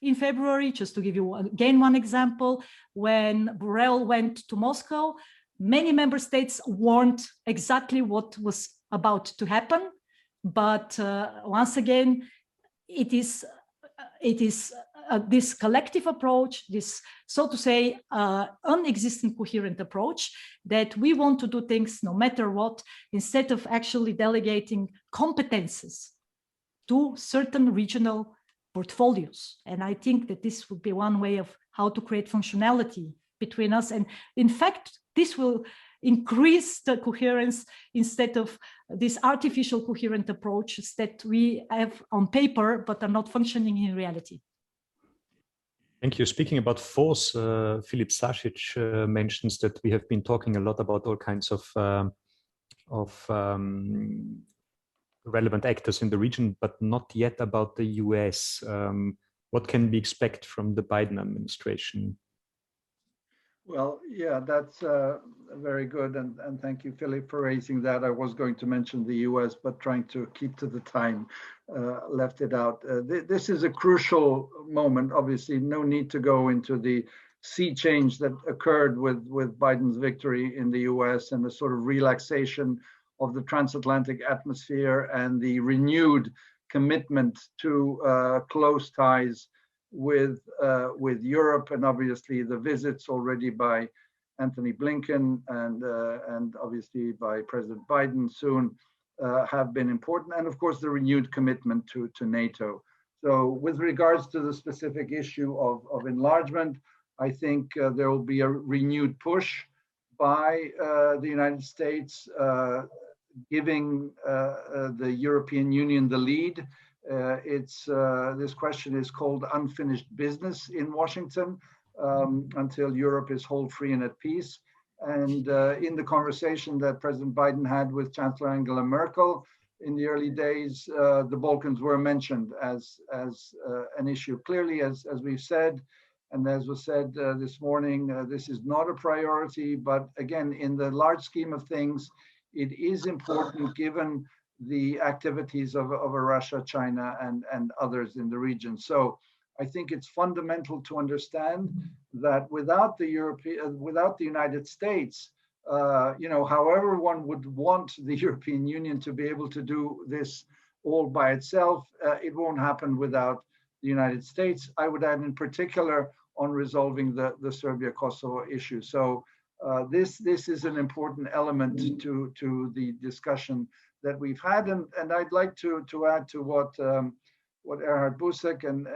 Speaker 3: in February. Just to give you again one example, when Borrell went to Moscow, many member states warned exactly what was about to happen. But once again, it is this collective approach, this, so to say, unexistent coherent approach, that we want to do things no matter what, instead of actually delegating competences to certain regional portfolios. And I think that this would be one way of how to create functionality between us. And in fact, this will increase the coherence instead of these artificial coherent approaches that we have on paper, but are not functioning in reality.
Speaker 1: Thank you. Speaking about force, Filip Sasic mentions that we have been talking a lot about all kinds of relevant actors in the region, but not yet about the US. What can we expect from the Biden administration?
Speaker 4: Well, yeah, that's very good. And thank you, Philip, for raising that. I was going to mention the US, but trying to keep to the time, left it out. This is a crucial moment. Obviously, no need to go into the sea change that occurred with Biden's victory in the US and the sort of relaxation of the transatlantic atmosphere and the renewed commitment to close ties with Europe, and obviously the visits already by Anthony Blinken and obviously by President Biden soon have been important, and of course the renewed commitment to NATO. So with regards to the specific issue of enlargement, I think there will be a renewed push by the United States giving the European Union the lead. This question is called unfinished business in Washington until Europe is whole, free, and at peace. And in the conversation that President Biden had with Chancellor Angela Merkel in the early days, the Balkans were mentioned as an issue. Clearly, as we've said, and as was said this morning, this is not a priority, but again, in the large scheme of things, it is important given the activities of Russia, China, and others in the region. So I think it's fundamental to understand that without the United States, however one would want the European Union to be able to do this all by itself, it won't happen without the United States. I would add in particular on resolving the Serbia-Kosovo issue. So this is an important element to the discussion that we've had. And I'd like to add to what Erhard Busek and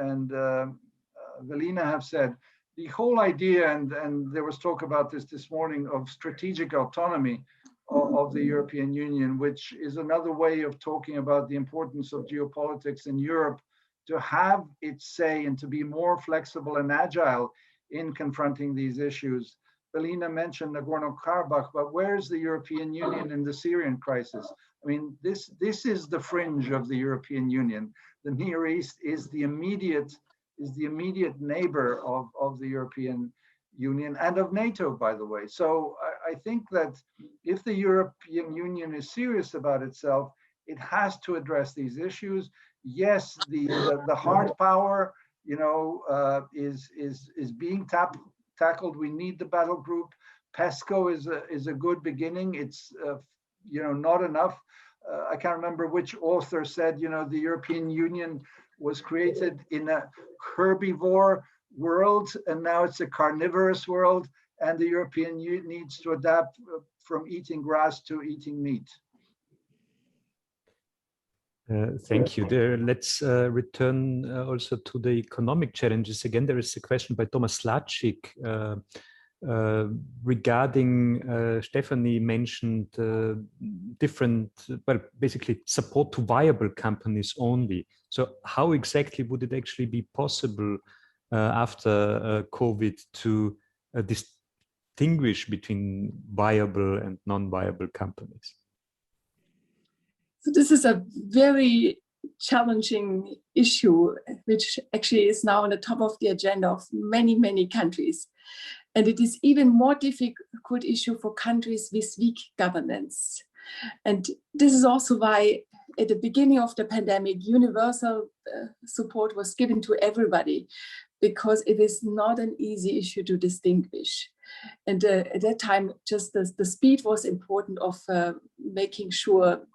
Speaker 4: Velina have said. The whole idea, and there was talk about this morning, of strategic autonomy of the European Union, which is another way of talking about the importance of geopolitics in Europe to have its say and to be more flexible and agile in confronting these issues. Velina mentioned Nagorno-Karabakh, but where's the European Union in the Syrian crisis? I mean, this is the fringe of the European Union. The Near East is the immediate neighbor of the European Union and of NATO, by the way. So I think that if the European Union is serious about itself, it has to address these issues. Yes, the hard power, is being tackled. We need the battle group. PESCO is a good beginning. It's not enough. I can't remember which author said, the European Union was created in a herbivore world, and now it's a carnivorous world, and the European Union needs to adapt from eating grass to eating meat.
Speaker 1: Thank you. Let's return also to the economic challenges. Again, there is a question by Thomas Lacik regarding, Stephanie mentioned different, basically support to viable companies only. So how exactly would it actually be possible after COVID to distinguish between viable and non-viable companies?
Speaker 2: So this is a very challenging issue, which actually is now on the top of the agenda of many, many countries. And it is even more difficult issue for countries with weak governance. And this is also why at the beginning of the pandemic, universal support was given to everybody, because it is not an easy issue to distinguish. And at that time, just the speed was important of making sure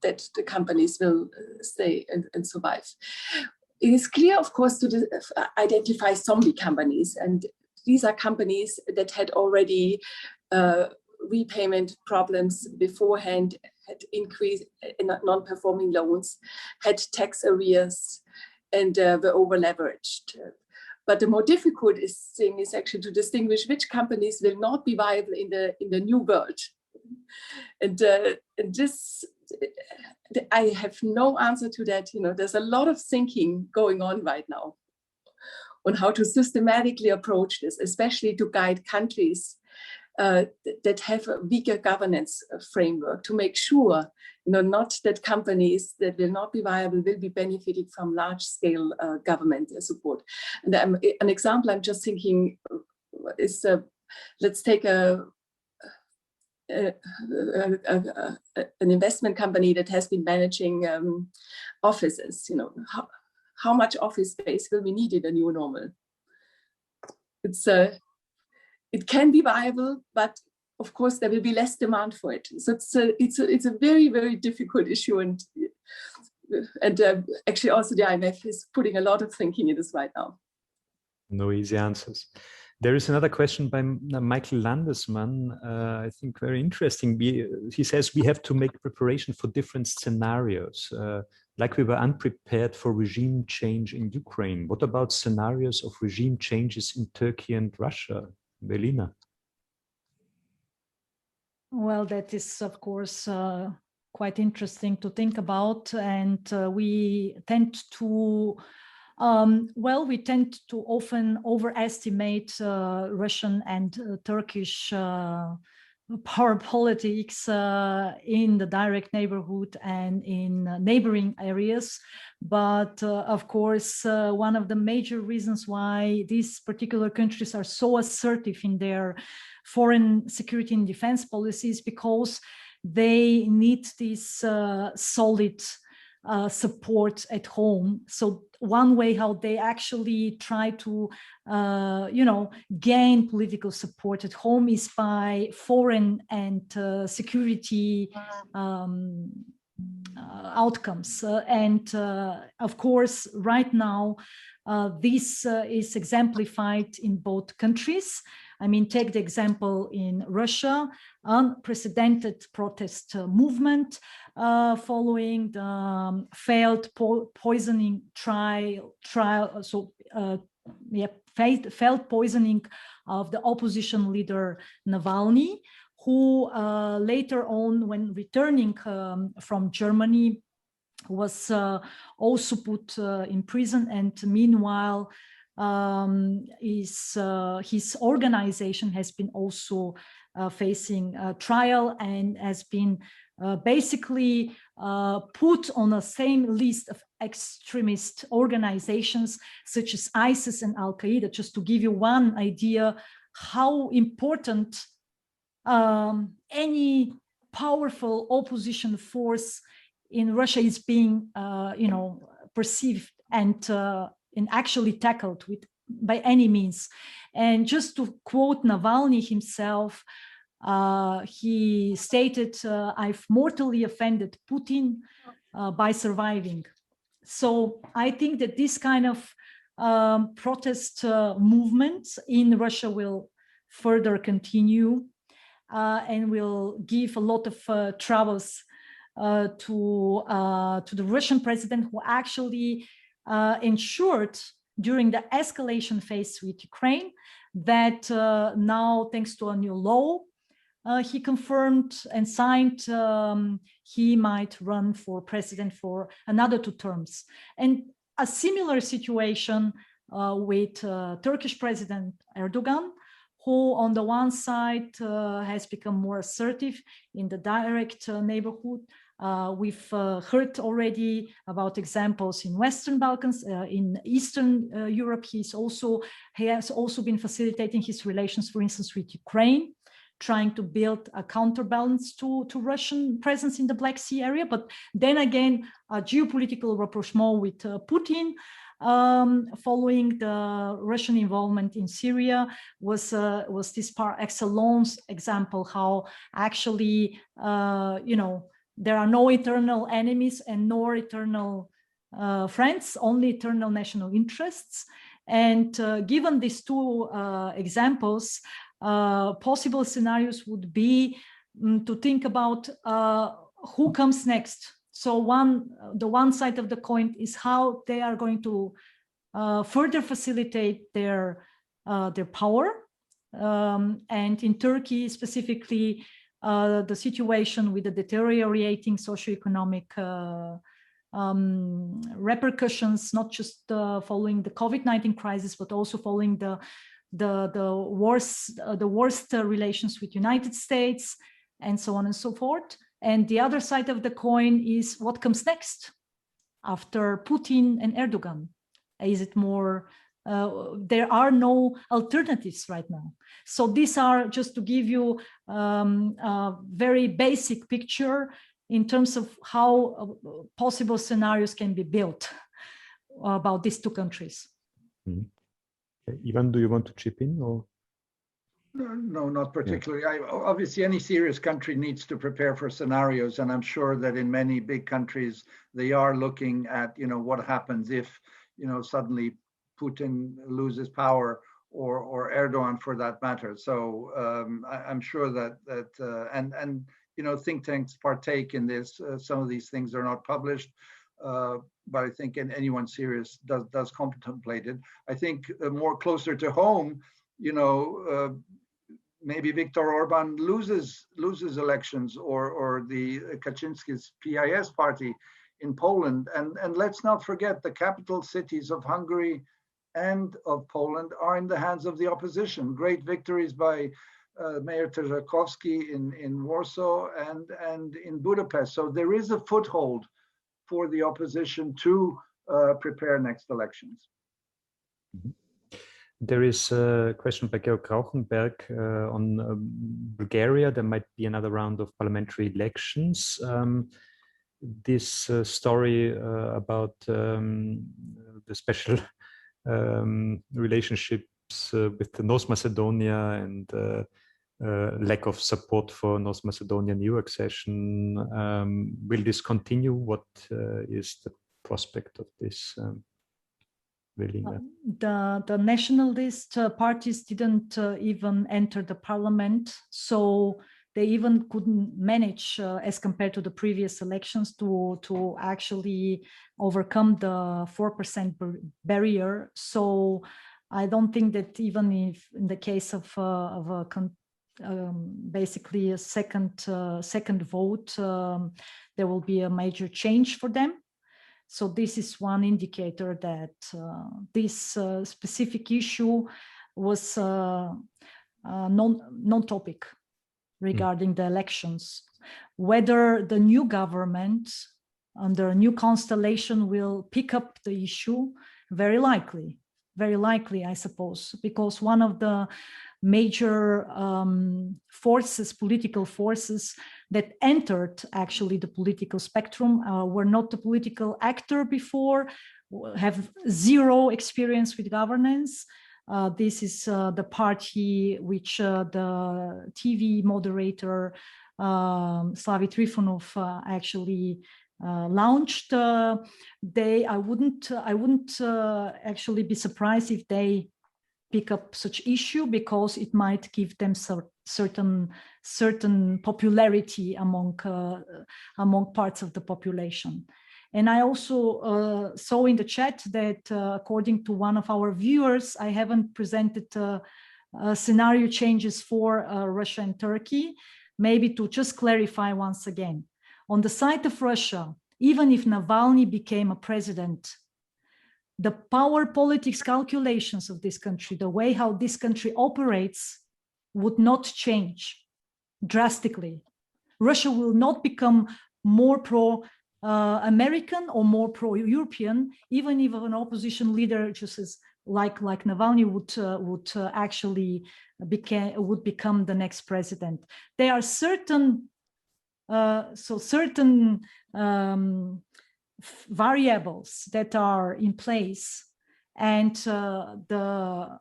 Speaker 2: that the companies will stay and survive. It is clear, of course, to identify zombie companies. And these are companies that had already repayment problems beforehand, had increased in non-performing loans, had tax arrears, and were over-leveraged. But the more difficult thing is actually to distinguish which companies will not be viable in the new world. And this, I have no answer to that. There's a lot of thinking going on right now on how to systematically approach this, especially to guide countries that have a weaker governance framework, to make sure, not that companies that will not be viable will be benefiting from large-scale government support. And an example I'm just thinking is, let's take an investment company that has been managing offices. How much office space will we need in the new normal? It can be viable, but of course there will be less demand for it. So it's a very, very difficult issue, and actually also the IMF is putting a lot of thinking in this right now.
Speaker 1: No easy answers. There is another question by Michael Landesman, I think very interesting. He says we have to make preparation for different scenarios, like we were unprepared for regime change in Ukraine. What about scenarios of regime changes in Turkey and Russia? Velina?
Speaker 3: Well, that is, of course, quite interesting to think about. And we tend to often overestimate Russian and Turkish power politics in the direct neighborhood and in neighboring areas. But of course, one of the major reasons why these particular countries are so assertive in their foreign security and defense policies, because they need this solid support at home. So one way how they actually try to, gain political support at home is by foreign and security outcomes. And of course, right now, this is exemplified in both countries. I mean, take the example in Russia, unprecedented protest movement following the failed poisoning trial. Failed poisoning of the opposition leader Navalny, who later on, when returning from Germany, was also put in prison, and meanwhile his organization has been also facing a trial and has been basically put on the same list of extremist organizations such as ISIS and Al-Qaeda, just to give you one idea how important any powerful opposition force in Russia is being, perceived and actually tackled by any means. And just to quote Navalny himself, he stated, "I've mortally offended Putin by surviving." So I think that this kind of protest movements in Russia will further continue and will give a lot of troubles to the Russian president, who actually ensured during the escalation phase with Ukraine that now, thanks to a new law, he confirmed and signed he might run for president for another 2 terms. And a similar situation with Turkish President Erdogan, who on the one side has become more assertive in the direct neighborhood. We've heard already about examples in Western Balkans, in Eastern Europe. He has also been facilitating his relations, for instance, with Ukraine, trying to build a counterbalance to Russian presence in the Black Sea area. But then again, a geopolitical rapprochement with Putin, following the Russian involvement in Syria, was this par excellence example how actually, there are no eternal enemies and no eternal friends, only eternal national interests. And given these 2 examples, possible scenarios would be to think about who comes next. So the one side of the coin is how they are going to further facilitate their power. And in Turkey specifically, the situation with the deteriorating socioeconomic repercussions, not just following the COVID-19 crisis, but also following the worst relations with United States, and so on and so forth. And the other side of the coin is what comes next after Putin and Erdogan. Is it more? There are no alternatives right now. So these are just to give you a very basic picture in terms of how possible scenarios can be built about these 2 countries.
Speaker 1: Mm-hmm. Ivan, do you want to chip in? Or?
Speaker 4: No, not particularly. Obviously, any serious country needs to prepare for scenarios, and I'm sure that in many big countries, they are looking at, what happens if, suddenly Putin loses power, or Erdogan for that matter. So I'm sure that think tanks partake in this. Some of these things are not published, but I think anyone serious does contemplate it. I think more closer to home, maybe Viktor Orban loses elections, or the Kaczynski's PIS party in Poland. And let's not forget, the capital cities of Hungary and of Poland are in the hands of the opposition. Great victories by Mayor Tchakarova in Warsaw and in Budapest. So there is a foothold for the opposition to prepare next elections.
Speaker 1: Mm-hmm. There is a question by Georg Rauchenberg on Bulgaria. There might be another round of parliamentary elections. This story about the special relationships with North Macedonia and lack of support for North Macedonian EU accession, will this continue? What is the prospect of this? Velina?
Speaker 3: The nationalist parties didn't even enter the parliament, so they even couldn't manage, as compared to the previous elections, to actually overcome the 4% barrier. So I don't think that even if in the case of basically a second vote, there will be a major change for them. So this is one indicator that this specific issue was non-topic regarding the elections. Whether the new government under a new constellation will pick up the issue, very likely, I suppose, because one of the major political forces that entered actually the political spectrum were not the political actor before, have zero experience with governance. This is the party which the TV moderator Slavi Trifonov actually launched. I wouldn't actually be surprised if they pick up such issue, because it might give them certain popularity among parts of the population. And I also saw in the chat that according to one of our viewers, I haven't presented scenario changes for Russia and Turkey. Maybe to just clarify once again, on the side of Russia, even if Navalny became a president, the power politics calculations of this country, the way how this country operates, would not change drastically. Russia will not become more pro-American or more pro-European, even if an opposition leader just as like Navalny would actually become the next president. There are certain variables that are in place, and the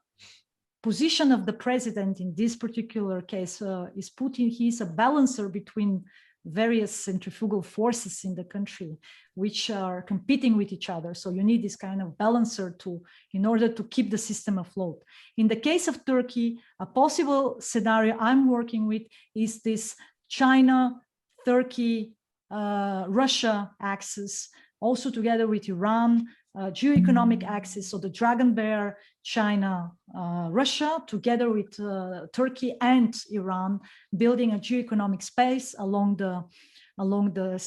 Speaker 3: position of the president in this particular case is Putin. He's a balancer between various centrifugal forces in the country which are competing with each other. So you need this kind of balancer in order to keep the system afloat. In the case of Turkey, a possible scenario I'm working with is this China, Turkey, Russia axis, also together with Iran, geoeconomic axis, so the Dragon Bear, China, Russia, together with Turkey and Iran, building a geoeconomic space along the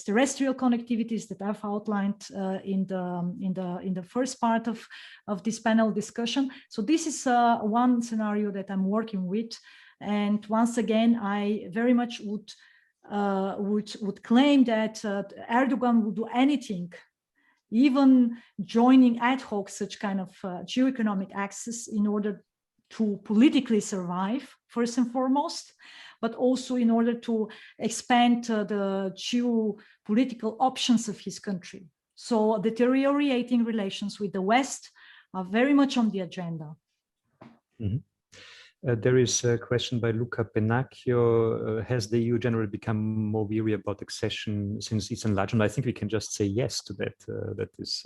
Speaker 3: terrestrial connectivities that I've outlined in the first part of this panel discussion. So this is one scenario that I'm working with, and once again, I very much would claim that Erdogan would do anything, even joining ad hoc such kind of geoeconomic axis, in order to politically survive, first and foremost, but also in order to expand the geopolitical options of his country. So deteriorating relations with the West are very much on the agenda.
Speaker 1: Mm-hmm. There is a question by Luca Pennacchio. Has the EU generally become more weary about accession since Eastern Enlargement? I think we can just say yes to that. That is,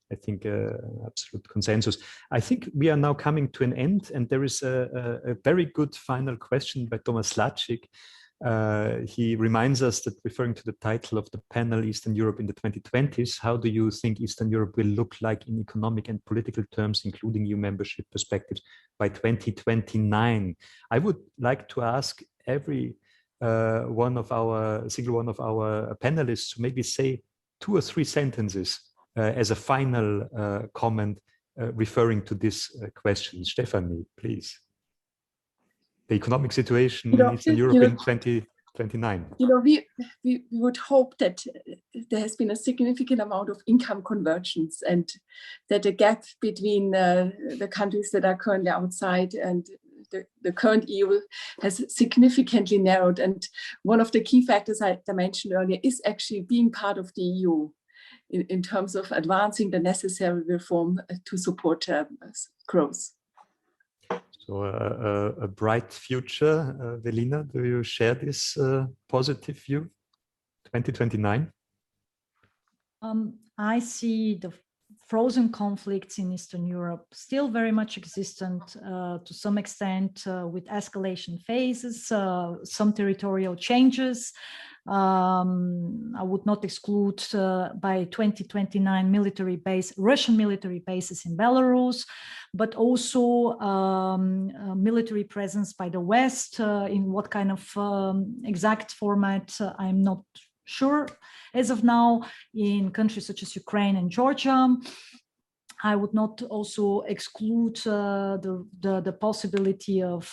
Speaker 1: I think, absolute consensus. I think we are now coming to an end, and there is a very good final question by Thomas Lacik. He reminds us that, referring to the title of the panel, Eastern Europe in the 2020s, how do you think Eastern Europe will look like in economic and political terms, including EU membership perspectives, by 2029? I would like to ask every single one of our panelists to maybe say 2 or 3 sentences as a final comment referring to this question. Stephanie, please. The economic situation in Eastern Europe in 2029.
Speaker 2: We would hope that there has been a significant amount of income convergence, and that the gap between the countries that are currently outside and the current EU has significantly narrowed. And one of the key factors I mentioned earlier is actually being part of the EU in terms of advancing the necessary reform to support growth.
Speaker 1: So a bright future. Velina, do you share this positive view, 2029?
Speaker 3: I see the frozen conflicts in Eastern Europe, still very much existent to some extent with escalation phases, some territorial changes. I would not exclude by 2029 Russian military bases in Belarus, but also military presence by the West. In what kind of exact format, I'm not sure as of now, in countries such as Ukraine and Georgia. I would not also exclude the possibility of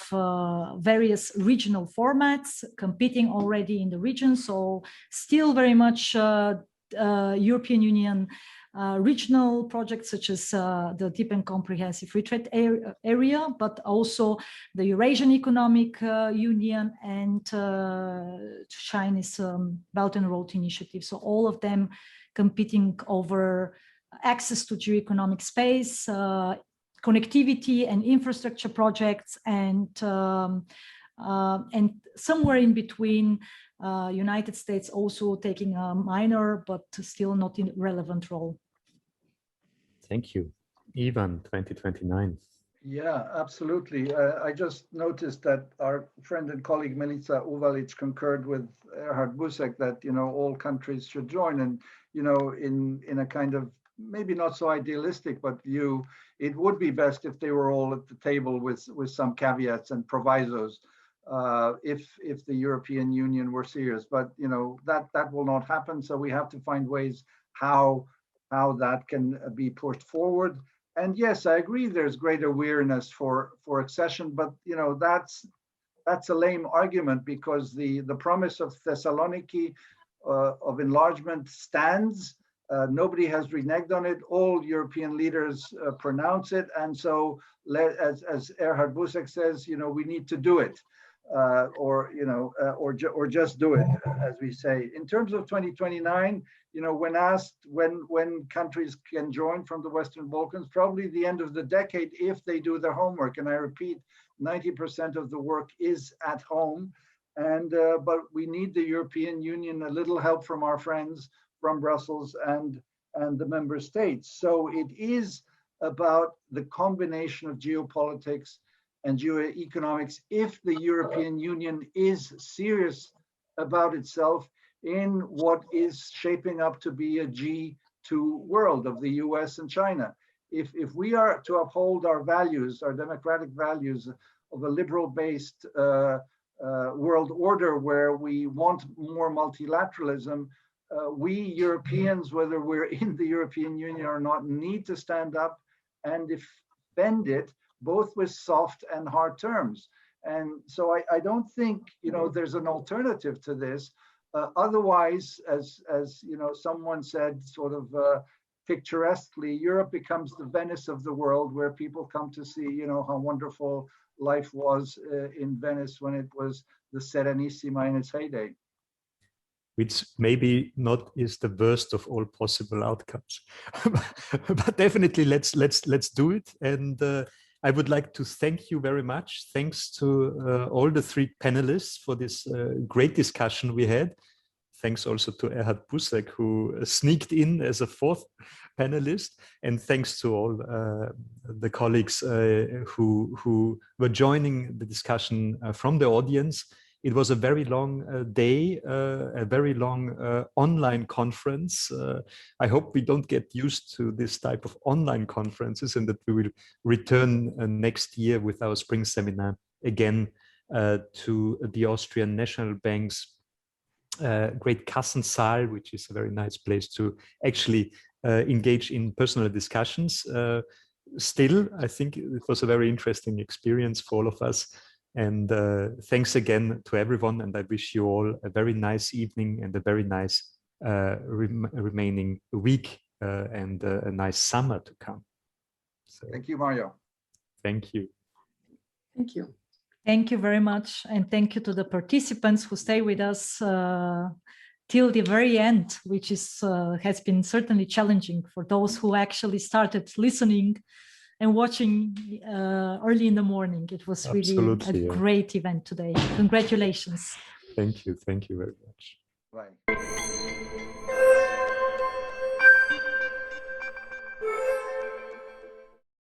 Speaker 3: various regional formats competing already in the region. So still very much European Union regional projects such as the Deep and Comprehensive Free Trade Area, but also the Eurasian Economic Union and Chinese Belt and Road Initiative. So all of them competing over access to geo-economic space, connectivity and infrastructure projects, and somewhere in between, United States also taking a minor but still not relevant role.
Speaker 1: Thank you. Ivan, 2029.
Speaker 4: Yeah, absolutely. I just noticed that our friend and colleague Milica Uvalic concurred with Erhard Busek that, you know, all countries should join, and, you know, in a kind of maybe not so idealistic but view, it would be best if they were all at the table with some caveats and provisos if the European Union were serious. But, you know, that will not happen. So we have to find ways how that can be pushed forward. And yes, I agree there's great awareness for accession, but, you know, that's a lame argument, because the promise of Thessaloniki of enlargement stands. Nobody has reneged on it. All European leaders pronounce it. And so, as Erhard Busek says, you know, we need to do it, or just do it, as we say. In terms of 2029, you know, when asked when countries can join from the Western Balkans, probably the end of the decade if they do their homework. And I repeat, 90% of the work is at home. And but we need the European Union, a little help from our friends from Brussels and the member states. So it is about the combination of geopolitics and geoeconomics if the European Union is serious about itself in what is shaping up to be a G2 world of the US and China. If we are to uphold our values, our democratic values of a liberal-based world order where we want more multilateralism, we Europeans, whether we're in the European Union or not, need to stand up and defend it, both with soft and hard terms. And so I don't think, you know, there's an alternative to this. Otherwise, as you know, someone said sort of picturesquely, Europe becomes the Venice of the world, where people come to see, you know, how wonderful life was in Venice when it was the Serenissima in its heyday.
Speaker 1: Which maybe not is the worst of all possible outcomes, but definitely let's do it. And I would like to thank you very much. Thanks to all the three panelists for this great discussion we had. Thanks also to Erhard Busek, who sneaked in as a fourth panelist. And thanks to all the colleagues who were joining the discussion from the audience. It was a very long day, a very long online conference. I hope we don't get used to this type of online conferences, and that we will return next year with our spring seminar again to the Austrian National Bank's great Kassensaal, which is a very nice place to actually engage in personal discussions. Still, I think it was a very interesting experience for all of us. And thanks again to everyone, and I wish you all a very nice evening and a very nice remaining week and a nice summer to come. So,
Speaker 4: thank you, Mario.
Speaker 1: Thank you.
Speaker 2: Thank you.
Speaker 3: Thank you very much. And thank you to the participants who stay with us till the very end, which is has been certainly challenging for those who actually started listening and watching early in the morning. It was really a great event today. Congratulations.
Speaker 1: Thank you very much.
Speaker 4: Bye.